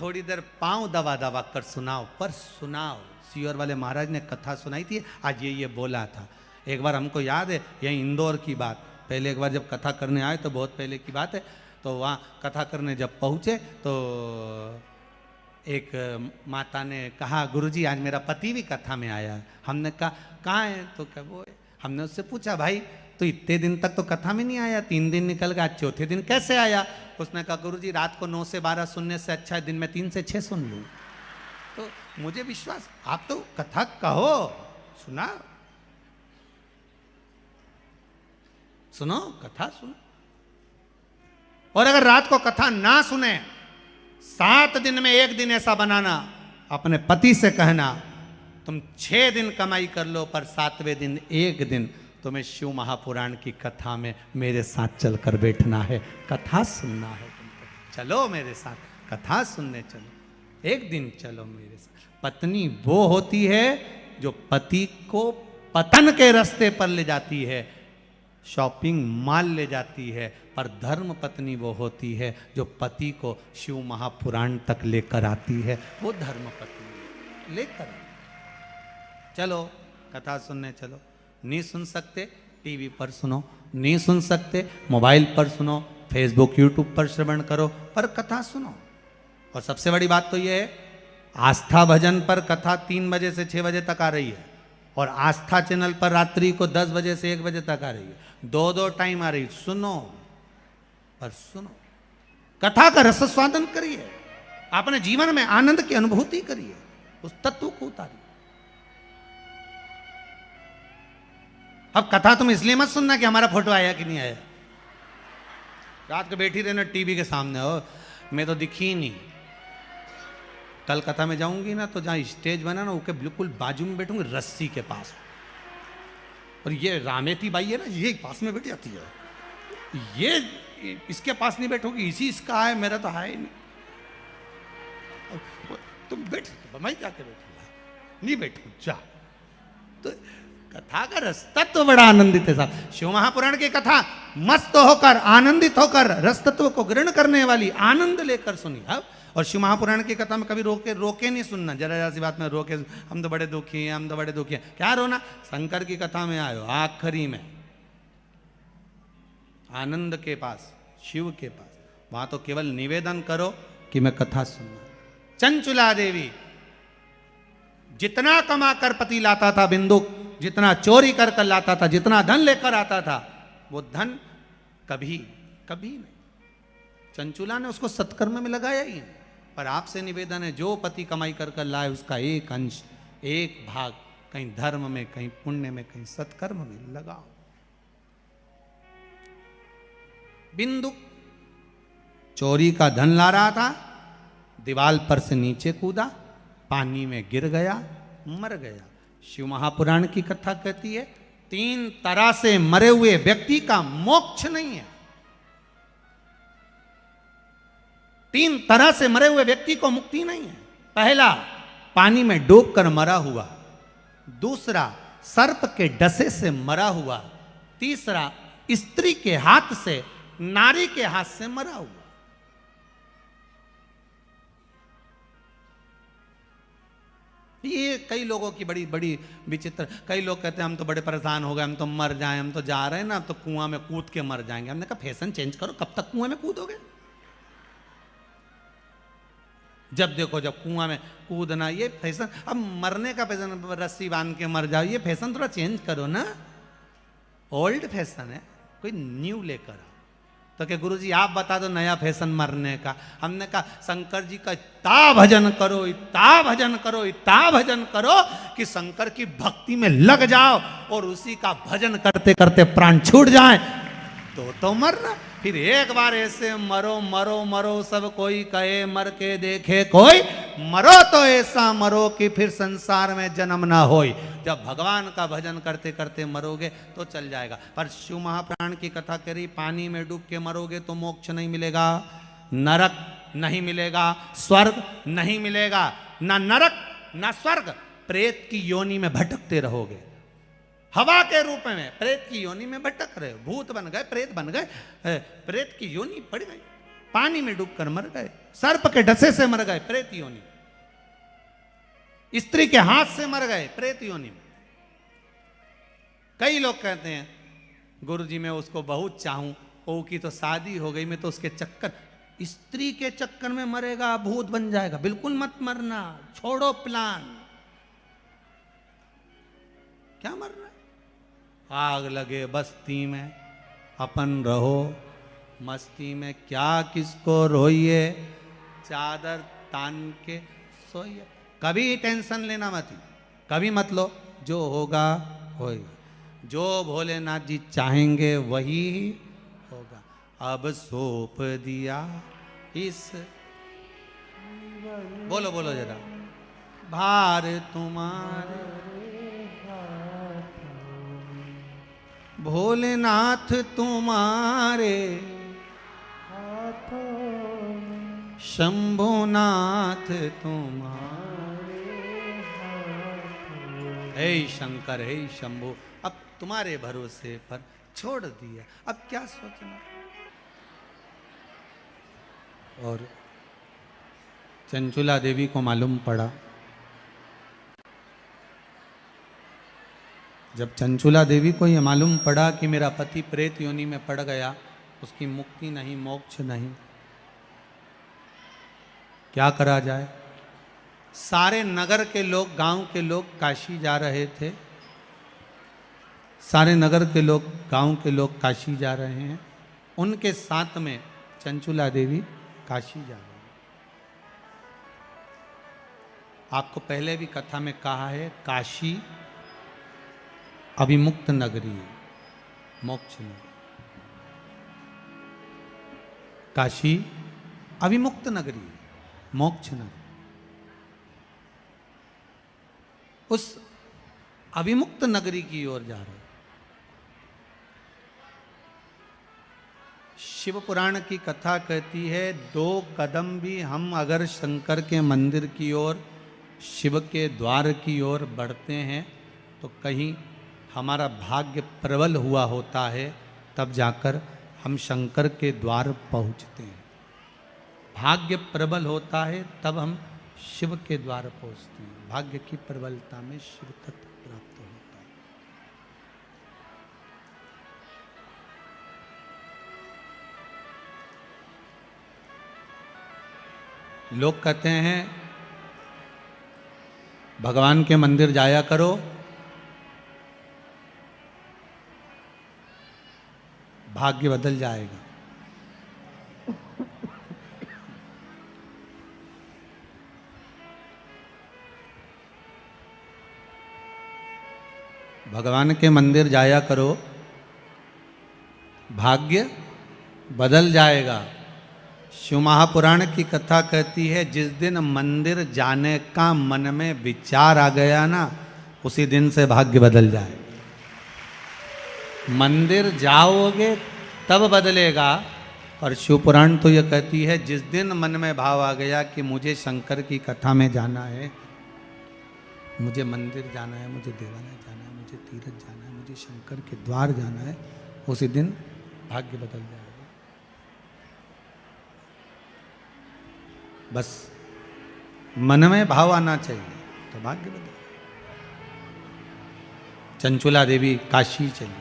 थोड़ी देर पांव दबा दबा कर सुनाओ, पर सुनाओ। सीहोर वाले महाराज ने कथा सुनाई थी, आज ये बोला था। एक बार हमको याद है, यही इंदौर की बात, पहले एक बार जब कथा करने आए तो बहुत पहले की बात है, तो वहाँ कथा करने जब पहुँचे तो एक माता ने कहा गुरुजी आज मेरा पति भी कथा में आया। हमने कहा कहाँ है, तो क्या वो है। हमने उससे पूछा भाई तो इतने दिन तक तो कथा में नहीं आया, 3 दिन निकल गया, चौथे दिन कैसे आया। उसने कहा गुरुजी रात को 9 से 12 सुनने से अच्छा है दिन में 3 से 6 सुन लूँ। तो मुझे विश्वास, आप तो कथा कहो, सुना, सुनो कथा सुनो। और अगर रात को कथा ना सुने, 7 दिन में 1 दिन ऐसा बनाना, अपने पति से कहना तुम 6 दिन कमाई कर लो, पर 7वें दिन 1 दिन तुम्हें शिव महापुराण की कथा में मेरे साथ चलकर बैठना है, कथा सुनना है तुमको, चलो मेरे साथ कथा सुनने चलो, 1 दिन चलो मेरे साथ। पत्नी वो होती है जो पति को पतन के रास्ते पर ले जाती है, शॉपिंग मॉल ले जाती है, पर धर्म पत्नी वो होती है जो पति को शिव महापुराण तक लेकर आती है, वो धर्म पत्नी लेकर। चलो कथा सुनने चलो, नहीं सुन सकते टीवी पर सुनो, नहीं सुन सकते मोबाइल पर सुनो, फेसबुक यूट्यूब पर श्रवण करो, पर कथा सुनो। और सबसे बड़ी बात तो यह है, आस्था भजन पर कथा 3 बजे से 6 बजे तक आ रही है, और आस्था चैनल पर रात्रि को 10 बजे से 1 बजे तक आ रही है, 2 टाइम आ रही। सुनो, पर सुनो, कथा का रसस्वादन करिए, अपने जीवन में आनंद की अनुभूति करिए, उस तत्व को उतारिए। अब कथा तुम इसलिए मत सुनना कि हमारा फोटो आया कि नहीं आया, रात को बैठी रहना टीवी के सामने, हो मैं तो दिखी ही नहीं। कल कथा में जाऊंगी ना, तो जहां स्टेज बना ना उसके बिल्कुल बाजू में बैठूंगी, रस्सी के पास, और ये रामेती बाई है ना, ये पास में बैठी जाती है, ये इसके पास नहीं बैठोगी, इसी इसका है, मेरा तो है ही नहीं। तुम बैठ, मैं क्या कर बैठूंगा, नहीं बैठू जा। तो कथा का रस तत्व बड़ा आनंदित है साहब। शिव महापुराण की कथा मस्त होकर, आनंदित होकर, रस तत्व को ग्रहण करने वाली, आनंद लेकर सुनी। अब और शिव महापुराण की कथा में कभी रोके नहीं सुनना, जरा सी बात में रोके, हम तो बड़े दुखी हैं, हम तो बड़े दुखी हैं, क्या रोना। शंकर की कथा में आयो, आखिरी में आनंद के पास, शिव के पास, वहां तो केवल निवेदन करो कि मैं कथा सुनना। चंचुला देवी जितना कमा कर पति लाता था, बिंदु जितना चोरी कर कर लाता था, जितना धन लेकर आता था, वो धन कभी कभी नहीं, चंचुला ने उसको सत्कर्म में लगाया ही नहीं। पर आपसे निवेदन है, जो पति कमाई कर कर लाए उसका एक अंश, एक भाग कहीं धर्म में, कहीं पुण्य में, कहीं सत्कर्म में लगाओ। बिंदु चोरी का धन ला रहा था, दीवाल पर से नीचे कूदा, पानी में गिर गया, मर गया। शिव महापुराण की कथा कहती है 3 तरह से मरे हुए व्यक्ति का मोक्ष नहीं है। 3 तरह से मरे हुए व्यक्ति को मुक्ति नहीं है। पहला, पानी में डूबकर मरा हुआ, दूसरा सर्प के डसे से मरा हुआ, तीसरा स्त्री के हाथ से, नारी के हाथ से मरा हुआ। ये कई लोगों की बड़ी बड़ी विचित्र, कई लोग कहते हैं हम तो बड़े परेशान हो गए, हम तो मर जाएं, हम तो जा रहे हैं ना, अब तो कुआं में कूद के मर जाएंगे। हमने कहा फैशन चेंज करो, कब तक कुआं में कूदोगे? जब देखो जब कुआं में कूदना, ये फैशन, अब मरने का फैशन, रस्सी बांध के मर जाओ, ये फैशन थोड़ा चेंज करो ना, ओल्ड फैशन है, कोई न्यू लेकर आओ। तो क्या गुरुजी आप बता दो नया फैशन मरने का। हमने कहा शंकर जी का इतना भजन करो, इतना भजन करो, इतना भजन करो कि शंकर की भक्ति में लग जाओ और उसी का भजन करते करते प्राण छूट जाए, तो मरना। फिर एक बार ऐसे मरो मरो मरो सब कोई कहे, मर के देखे कोई, मरो तो ऐसा मरो कि फिर संसार में जन्म ना होई। जब भगवान का भजन करते करते मरोगे तो चल जाएगा। पर शिव महापुराण की कथा करी, पानी में डूब के मरोगे तो मोक्ष नहीं मिलेगा, नरक नहीं मिलेगा, स्वर्ग नहीं मिलेगा, ना नरक ना स्वर्ग, प्रेत की योनि में भटकते रहोगे। हवा के रूप में प्रेत की योनि में भटक रहे हो, भूत बन गए, प्रेत बन गए, प्रेत की योनि पड़ गई, पानी में डूबकर मर गए, सर्प के डसे से मर गए प्रेत योनि, स्त्री के हाथ से मर गए प्रेत योनि में। कई लोग कहते हैं गुरुजी मैं उसको बहुत चाहूं, ओ की तो शादी हो गई, मैं तो उसके चक्कर, स्त्री के चक्कर में मरेगा, भूत बन जाएगा। बिल्कुल मत मरना, छोड़ो प्लान। क्या मरना, आग लगे बस्ती में, अपन रहो मस्ती में, क्या किसको रोइए, चादर तान के सोइए। कभी टेंशन लेना मत, कभी मत लो, जो होगा होगा, जो भोलेनाथ जी चाहेंगे वही होगा। अब सौंप दिया इस, बोलो बोलो जरा, भार तुम्हारे भोलेनाथ तुम्हारे शंभुनाथ तुम्हारे, हे शंकर हे शंभु, अब तुम्हारे भरोसे पर छोड़ दिया, अब क्या सोचना। और चंचुला देवी को मालूम पड़ा, जब चंचुला देवी को यह मालूम पड़ा कि मेरा पति प्रेत योनि में पड़ गया, उसकी मुक्ति नहीं, मोक्ष नहीं, क्या करा जाए। सारे नगर के लोग, गांव के लोग काशी जा रहे थे, सारे नगर के लोग, गांव के लोग काशी जा रहे हैं, उनके साथ में चंचुला देवी काशी जा रही है। आपको पहले भी कथा में कहा है, काशी अभिमुक्त नगरी है, मोक्ष नगरी। काशी अभिमुक्त नगरी है, मोक्ष नगरी। उस अभिमुक्त नगरी की ओर जा रहे। शिव पुराण की कथा कहती है, 2 कदम भी हम अगर शंकर के मंदिर की ओर, शिव के द्वार की ओर बढ़ते हैं तो कहीं हमारा भाग्य प्रबल हुआ होता है, तब जाकर हम शंकर के द्वार पहुंचते हैं। भाग्य प्रबल होता है तब हम शिव के द्वार पहुंचते हैं। भाग्य की प्रबलता में शिव तत्व प्राप्त होता है। लोग कहते हैं भगवान के मंदिर जाया करो, भाग्य बदल जाएगा। भगवान के मंदिर जाया करो, भाग्य बदल जाएगा। शिव महापुराण की कथा कहती है, जिस दिन मंदिर जाने का मन में विचार आ गया ना, उसी दिन से भाग्य बदल जाए। मंदिर जाओगे तब बदलेगा। और शिव पुराण तो यह कहती है, जिस दिन मन में भाव आ गया कि मुझे शंकर की कथा में जाना है, मुझे मंदिर जाना है, मुझे देवालय जाना है, मुझे तीर्थ जाना है, मुझे शंकर के द्वार जाना है, उसी दिन भाग्य बदल जाएगा। बस मन में भाव आना चाहिए तो भाग्य बदल। चंचुला देवी काशी चली,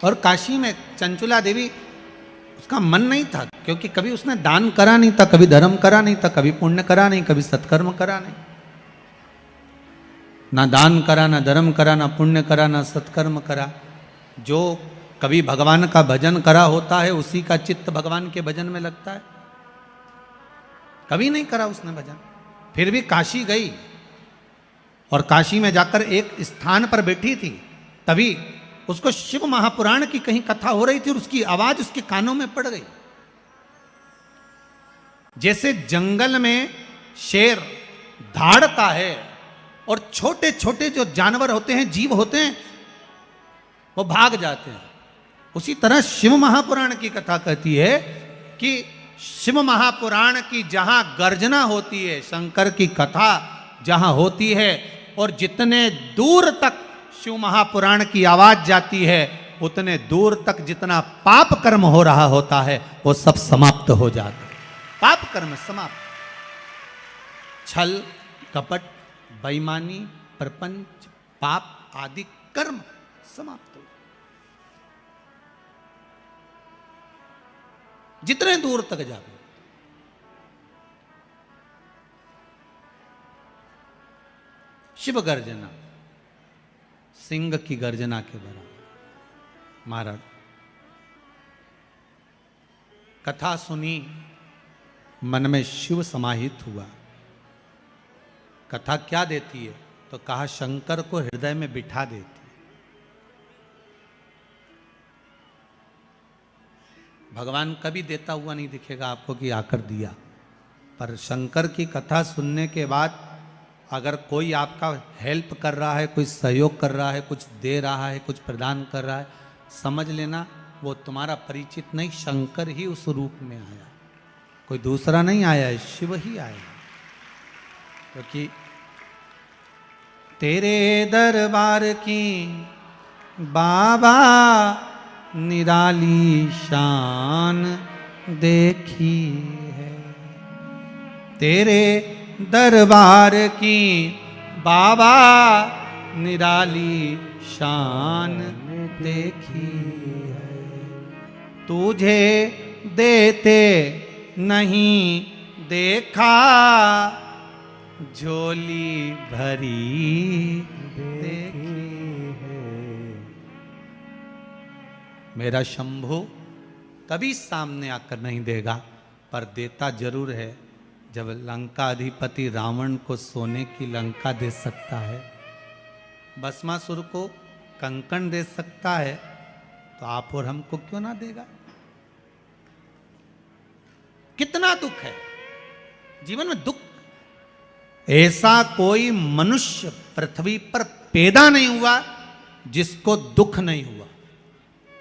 और काशी में चंचुला देवी, उसका मन नहीं था, क्योंकि कभी उसने दान करा नहीं था, कभी धर्म करा नहीं था, कभी पुण्य करा नहीं, कभी सत्कर्म करा नहीं। ना दान करा, ना धर्म करा, ना पुण्य करा, ना सत्कर्म करा। जो कभी भगवान का भजन करा होता है, उसी का चित्त भगवान के भजन में लगता है। कभी नहीं करा उसने भजन, फिर भी काशी गई, और काशी में जाकर एक स्थान पर बैठी थी, तभी उसको शिव महापुराण की कहीं कथा हो रही थी और उसकी आवाज उसके कानों में पड़ गई। जैसे जंगल में शेर धाड़ता है और छोटे छोटे जो जानवर होते हैं, जीव होते हैं, वो भाग जाते हैं, उसी तरह शिव महापुराण की कथा कहती है कि शिव महापुराण की जहां गर्जना होती है, शंकर की कथा जहां होती है, और जितने दूर तक शिव महापुराण की आवाज जाती है, उतने दूर तक जितना पाप कर्म हो रहा होता है वो सब समाप्त हो जाता है। पाप कर्म समाप्त, छल कपट बेईमानी प्रपंच पाप आदि कर्म समाप्त हो, जितने दूर तक जाओ। शिव गर्जना सिंह की गर्जना के बराबर। महाराज कथा सुनी, मन में शिव समाहित हुआ। कथा क्या देती है? तो कहा शंकर को हृदय में बिठा देती। भगवान कभी देता हुआ नहीं दिखेगा आपको कि आकर दिया, पर शंकर की कथा सुनने के बाद अगर कोई आपका हेल्प कर रहा है, कोई सहयोग कर रहा है, कुछ दे रहा है, कुछ प्रदान कर रहा है, समझ लेना वो तुम्हारा परिचित नहीं, शंकर ही उस रूप में आया, कोई दूसरा नहीं आया है, शिव ही आया। क्योंकि तेरे दरबार की बाबा निराली शान देखी है, तेरे दरबार की बाबा निराली शान देखी है, तुझे देते नहीं देखा, झोली भरी देखी है। मेरा शंभु कभी सामने आकर नहीं देगा, पर देता जरूर है। जब लंका अधिपति रावण को सोने की लंका दे सकता है, भस्मासुर को कंकण दे सकता है, तो आप और हमको क्यों ना देगा? कितना दुख है जीवन में। दुख ऐसा कोई मनुष्य पृथ्वी पर पैदा नहीं हुआ जिसको दुख नहीं हुआ।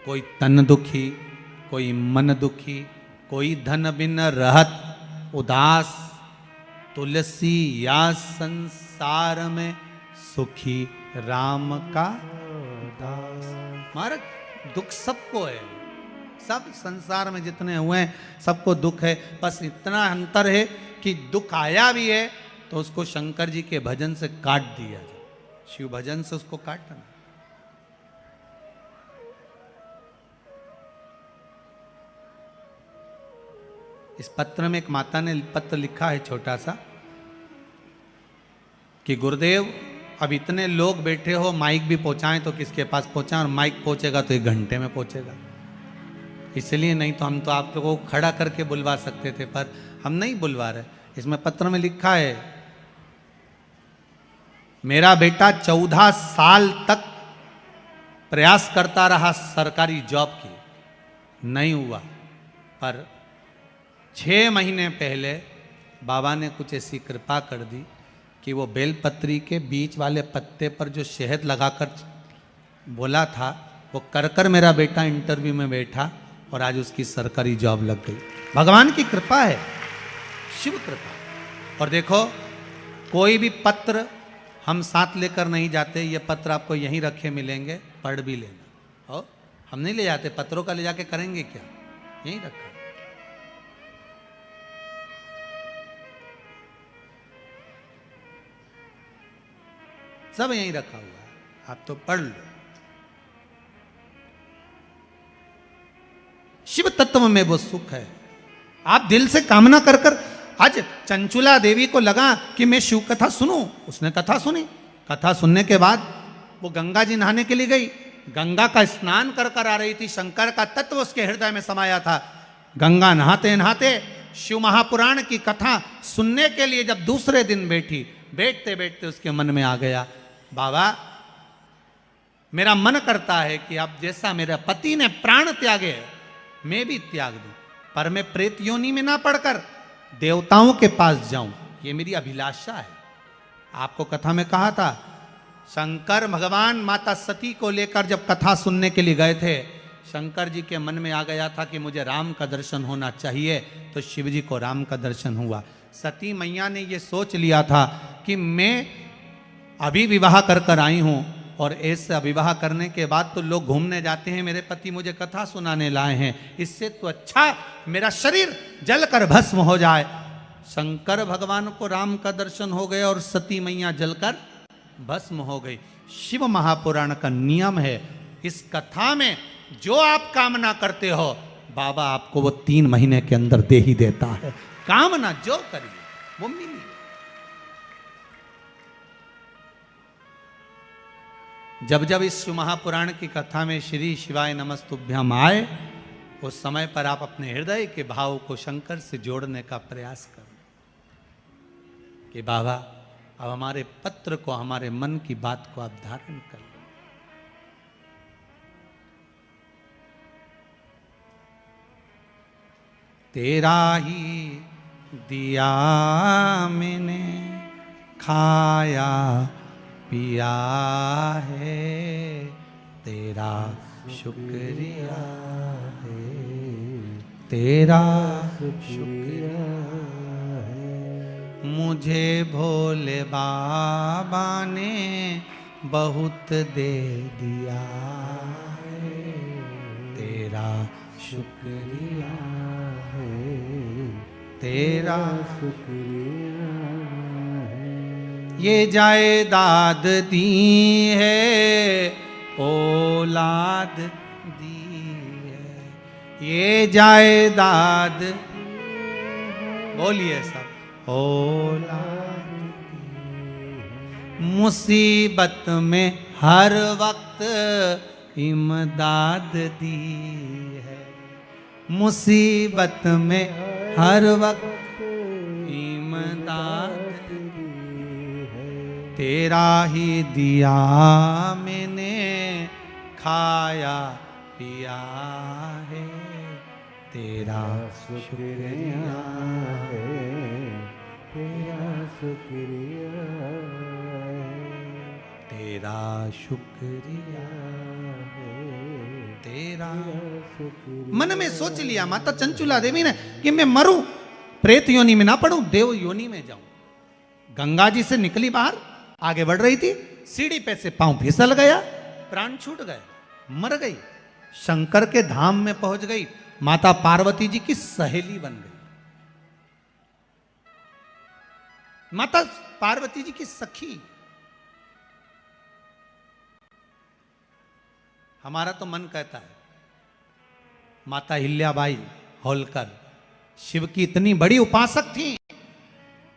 कोई तन दुखी, कोई मन दुखी, कोई धन बिन रहत उदास, तुलसी या संसार में सुखी राम का दास। महाराज दुख सबको है, सब संसार में जितने हुए हैं सबको दुख है। बस इतना अंतर है कि दुख आया भी है तो उसको शंकर जी के भजन से काट दिया जाए, शिव भजन से उसको काटना। इस पत्र में एक माता ने पत्र लिखा है छोटा सा कि गुरुदेव अब इतने लोग बैठे हो, माइक भी पहुंचाएं तो किसके पास पहुंचाएं, और माइक पहुंचेगा तो 1 घंटे में पहुंचेगा। इसलिए नहीं तो हम तो आप लोगों को खड़ा करके बुलवा सकते थे, पर हम नहीं बुलवा रहे। इसमें पत्र में लिखा है, मेरा बेटा 14 साल तक प्रयास करता रहा सरकारी जॉब की, नहीं हुआ, पर 6 महीने पहले बाबा ने कुछ ऐसी कृपा कर दी कि वो बेलपत्री के बीच वाले पत्ते पर जो शहद लगाकर बोला था, वो कर कर मेरा बेटा इंटरव्यू में बैठा और आज उसकी सरकारी जॉब लग गई। भगवान की कृपा है, शिव कृपा। और देखो कोई भी पत्र हम साथ लेकर नहीं जाते, ये पत्र आपको यहीं रखे मिलेंगे, पढ़ भी लेना। और हम नहीं ले जाते, पत्रों का ले जाके करेंगे क्या, यहीं रखा। सब यहीं रखा हुआ है, आप तो पढ़ लो। शिव तत्व में वो सुख है। आप दिल से कामना कर कर, आज चंचुला देवी को लगा कि मैं शिव कथा सुनूं, उसने कथा सुनी। कथा सुनने के बाद वो गंगा जी नहाने के लिए गई, गंगा का स्नान कर कर आ रही थी, शंकर का तत्व उसके हृदय में समाया था। गंगा नहाते नहाते शिव महापुराण की कथा सुनने के लिए जब दूसरे दिन बैठी, बैठते बैठते उसके मन में आ गया, बाबा मेरा मन करता है कि अब जैसा मेरे पति ने प्राण त्यागे मैं भी त्याग दूं, पर मैं प्रेत योनि में ना पड़कर देवताओं के पास जाऊं, ये मेरी अभिलाषा है। आपको कथा में कहा था, शंकर भगवान माता सती को लेकर जब कथा सुनने के लिए गए थे, शंकर जी के मन में आ गया था कि मुझे राम का दर्शन होना चाहिए, तो शिव जी को राम का दर्शन हुआ। सती मैया ने ये सोच लिया था कि मैं अभी विवाह कर कर आई हूं और ऐसे विवाह करने के बाद तो लोग घूमने जाते हैं, मेरे पति मुझे कथा सुनाने लाए हैं, इससे तो अच्छा मेरा शरीर जलकर भस्म हो जाए। शंकर भगवान को राम का दर्शन हो गया और सती मैया जलकर भस्म हो गई। शिव महापुराण का नियम है, इस कथा में जो आप कामना करते हो बाबा आपको वो 3 महीने के अंदर दे ही देता है। कामना जो करिए वो मिली। जब जब इस शिव महापुराण की कथा में श्री शिवाय नमस्तुभ्यम आए, उस समय पर आप अपने हृदय के भाव को शंकर से जोड़ने का प्रयास करो कि बाबा अब हमारे पत्र को, हमारे मन की बात को आप धारण कर लो। तेरा ही दिया मैंने खाया पिया है, तेरा शुक्रिया है, तेरा शुक्रिया है। मुझे भोले बाबा ने बहुत दे दिया है, तेरा शुक्रिया है, तेरा शुक्रिया है। ये जायदाद दी है, औलाद दी है, ये जायदाद, बोलिए सब, औलाद दी है। मुसीबत में हर वक्त इमदाद दी है, मुसीबत में हर वक्त इमदाद दी है। तेरा ही दिया मैंने खाया पिया है, तेरा शुक्रिया है, तेरा शुक्रिया है, तेरा शुक्रिया है, तेरा शुक्रिया। मन में सोच लिया माता चंचुला देवी ने कि मैं मरूं, प्रेत योनि में ना पड़ूं, देव योनि में जाऊं। गंगा जी से निकली बाहर, आगे बढ़ रही थी, सीढ़ी पे से पांव फिसल गया, प्राण छूट गए, मर गई। शंकर के धाम में पहुंच गई, माता पार्वती जी की सहेली बन गई, माता पार्वती जी की सखी। हमारा तो मन कहता है माता हिल्याबाई होलकर शिव की इतनी बड़ी उपासक थी,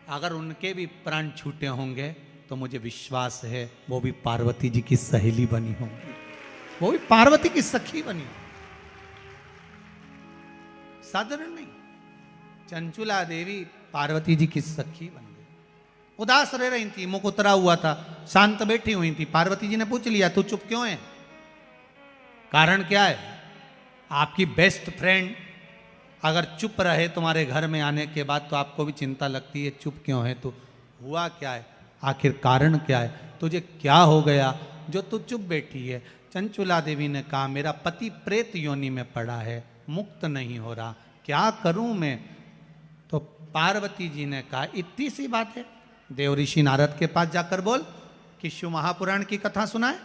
अगर उनके भी प्राण छूटे होंगे तो मुझे विश्वास है वो भी पार्वती जी की सहेली बनी होंगी, वो भी पार्वती की सखी बनी, साधारण नहीं। चंचुला देवी पार्वती जी की सखी बन गई। उदास रह रही थी, मुख उतरा हुआ था, शांत बैठी हुई थी। पार्वती जी ने पूछ लिया तू चुप क्यों है, कारण क्या है? आपकी बेस्ट फ्रेंड अगर चुप रहे तुम्हारे घर में आने के बाद तो आपको भी चिंता लगती है, चुप क्यों है तू, हुआ क्या है, आखिर कारण क्या है, तुझे क्या हो गया जो तू चुप बैठी है? चंचुला देवी ने कहा मेरा पति प्रेत योनि में पड़ा है, मुक्त नहीं हो रहा, क्या करूं मैं? तो पार्वती जी ने कहा इतनी सी बात है, देव ऋषि नारद के पास जाकर बोल कि शिव महापुराण की कथा सुनाए।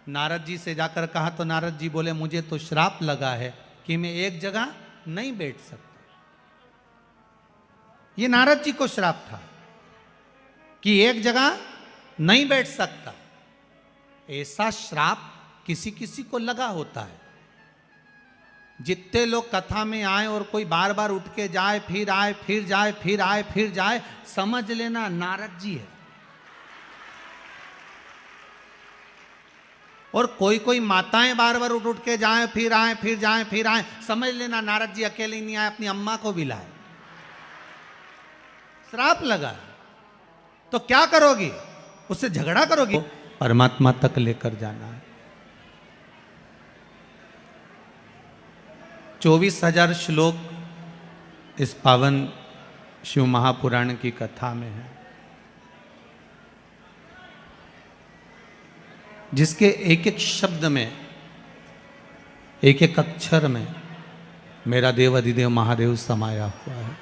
नारद जी से जाकर कहा तो नारद जी बोले मुझे तो श्राप लगा है कि मैं एक जगह नहीं बैठ सकता। ये नारद जी को श्राप था कि एक जगह नहीं बैठ सकता। ऐसा श्राप किसी किसी को लगा होता है। जितने लोग कथा में आए और कोई बार बार उठ के जाए, फिर आए, फिर जाए, फिर आए, फिर जाए, समझ लेना नारद जी है। और कोई कोई माताएं बार बार उठ उठ के जाए, फिर आए, फिर जाए, फिर आए, समझ लेना नारद जी अकेले नहीं आए, अपनी अम्मा को भी लाए। श्राप लगा तो क्या करोगी? उससे झगड़ा करोगी? परमात्मा तक लेकर जाना है। 24,000 श्लोक इस पावन शिव महापुराण की कथा में है, जिसके एक एक शब्द में, एक एक अक्षर में मेरा देव अधिदेव महादेव समाया हुआ है।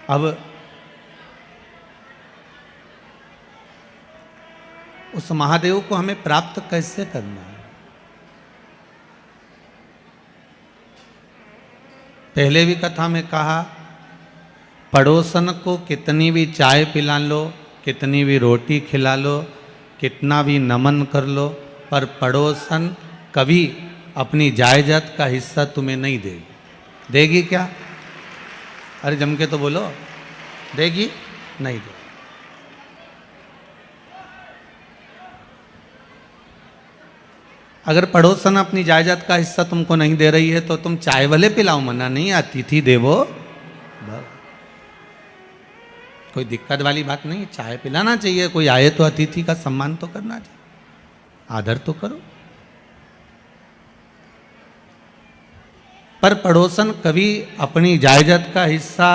अब उस महादेव को हमें प्राप्त कैसे करना है? पहले भी कथा में कहा, पड़ोसन को कितनी भी चाय पिला लो, कितनी भी रोटी खिला लो, कितना भी नमन कर लो, पर पड़ोसन कभी अपनी जायदाद का हिस्सा तुम्हें नहीं देगी। देगी क्या? अरे जम के तो बोलो, देगी? नहीं देगी। अगर पड़ोसन अपनी जायदाद का हिस्सा तुमको नहीं दे रही है तो तुम चाय वाले पिलाओ, मना नहीं, अतिथि देवो भव। कोई दिक्कत वाली बात नहीं, चाय पिलाना चाहिए। कोई आए तो अतिथि का सम्मान तो करना चाहिए, आदर तो करो। पर पड़ोसन कभी अपनी जायदाद का हिस्सा,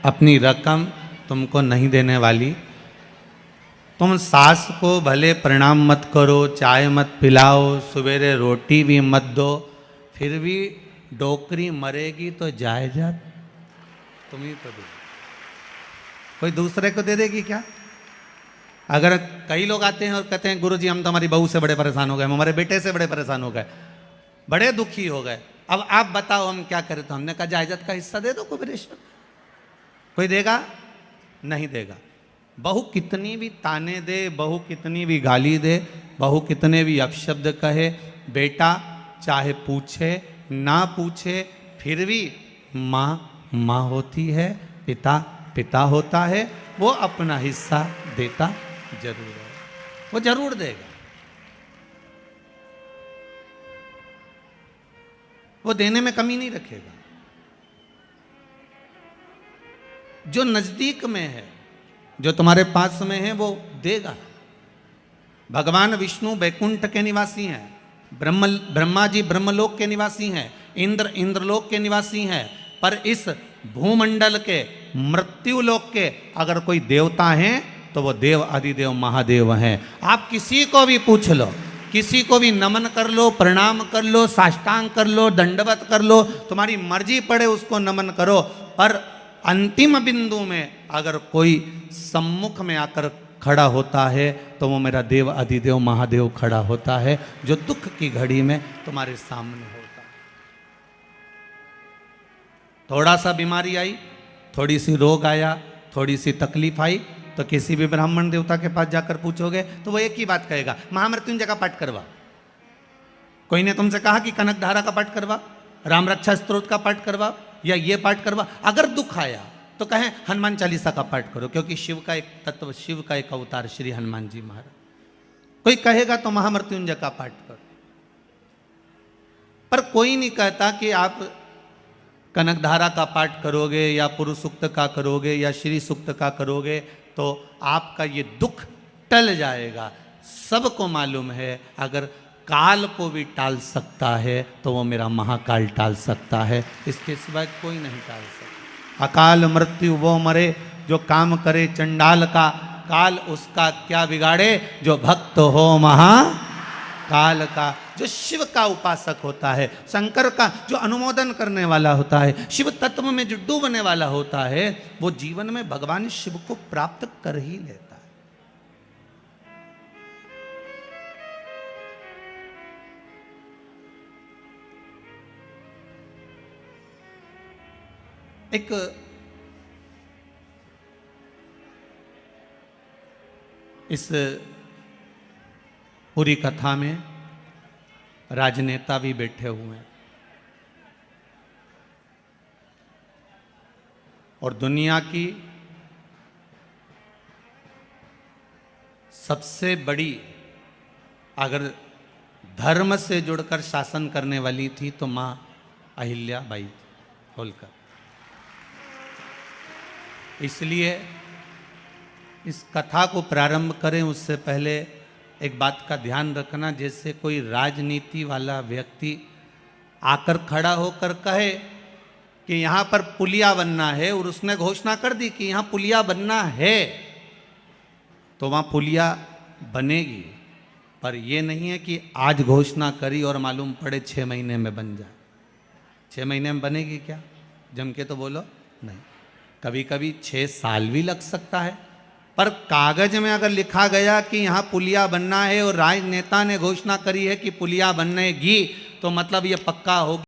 अपनी रकम तुमको नहीं देने वाली। तुम सास को भले प्रणाम मत करो, चाय मत पिलाओ, सवेरे रोटी भी मत दो, फिर भी डोकरी मरेगी तो जायदाद तुम ही तो दो। कोई दूसरे को दे देगी क्या? अगर कई लोग आते हैं और कहते हैं गुरुजी हम तो हमारी बहू से बड़े परेशान हो गए, हम हमारे बेटे से बड़े परेशान हो गए, बड़े दुखी हो गए, अब आप बताओ हम क्या करें? तो हमने कहा जायदाद का हिस्सा दे दो कुबेरेश्वर। कोई देगा? नहीं देगा। बहू कितनी भी ताने दे, बहू कितनी भी गाली दे, बहू कितने भी अपशब्द कहे, बेटा चाहे पूछे ना पूछे, फिर भी माँ माँ होती है, पिता पिता होता है, वो अपना हिस्सा देता जरूर है, वो जरूर देगा। वो देने में कमी नहीं रखेगा। जो नजदीक में है, जो तुम्हारे पास में है, वो देगा। भगवान विष्णु वैकुंठ के निवासी हैं, ब्रह्मा जी ब्रह्मलोक के निवासी हैं, इंद्र इंद्रलोक के निवासी हैं, पर इस भूमंडल के मृत्युलोक के अगर कोई देवता हैं तो वो देव अधिदेव महादेव हैं। आप किसी को भी पूछ लो, किसी को भी नमन कर लो, प्रणाम कर लो, साष्टांग कर लो, दंडवत कर लो, तुम्हारी मर्जी पड़े उसको नमन करो, पर अंतिम बिंदु में अगर कोई सम्मुख में आकर खड़ा होता है तो वो मेरा देव अधिदेव महादेव खड़ा होता है, जो दुख की घड़ी में तुम्हारे सामने होता है। थोड़ा सा बीमारी आई, थोड़ी सी रोग आया, थोड़ी सी तकलीफ आई, तो किसी भी ब्राह्मण देवता के पास जाकर पूछोगे तो वो एक ही बात कहेगा, महामृत्युंजय का पाठ करवा। कोई ने तुमसे कहा कि कनक धारा का पाठ करवा, राम रक्षा स्तोत्र का पाठ करवा, या ये पाठ करवा। अगर दुख आया तो कहें हनुमान चालीसा का पाठ करो, क्योंकि शिव का एक तत्व, शिव का एक अवतार श्री हनुमान जी महाराज। कोई कहेगा तो महामृत्युंजय का पाठ करो, पर कोई नहीं कहता कि आप कनकधारा का पाठ करोगे या पुरुष सूक्त का करोगे या श्री सूक्त का करोगे तो आपका ये दुख टल जाएगा। सबको मालूम है अगर काल को भी टाल सकता है तो वो मेरा महाकाल टाल सकता है, इसके सिवाय कोई नहीं टाल सकता। अकाल मृत्यु वो मरे जो काम करे चंडाल का, काल उसका क्या बिगाड़े जो भक्त हो महाकाल का। जो शिव का उपासक होता है, शंकर का जो अनुमोदन करने वाला होता है, शिव तत्व में जो डूबने वाला होता है, वो जीवन में भगवान शिव को प्राप्त कर ही लेता है। एक इस पूरी कथा में राजनेता भी बैठे हुए हैं और दुनिया की सबसे बड़ी अगर धर्म से जुड़कर शासन करने वाली थी तो मां अहिल्याबाई होलकर। इसलिए इस कथा को प्रारंभ करें उससे पहले एक बात का ध्यान रखना, जैसे कोई राजनीति वाला व्यक्ति आकर खड़ा होकर कहे कि यहाँ पर पुलिया बनना है और उसने घोषणा कर दी कि यहाँ पुलिया बनना है, तो वहाँ पुलिया बनेगी। पर ये नहीं है कि आज घोषणा करी और मालूम पड़े 6 महीने में बन जाए। 6 महीने में बनेगी क्या? जम के तो बोलो नहीं। कभी कभी 6 साल भी लग सकता है, पर कागज में अगर लिखा गया कि यहाँ पुलिया बनना है और राजनेता ने घोषणा करी है कि पुलिया बनेगी, तो मतलब ये पक्का होगी।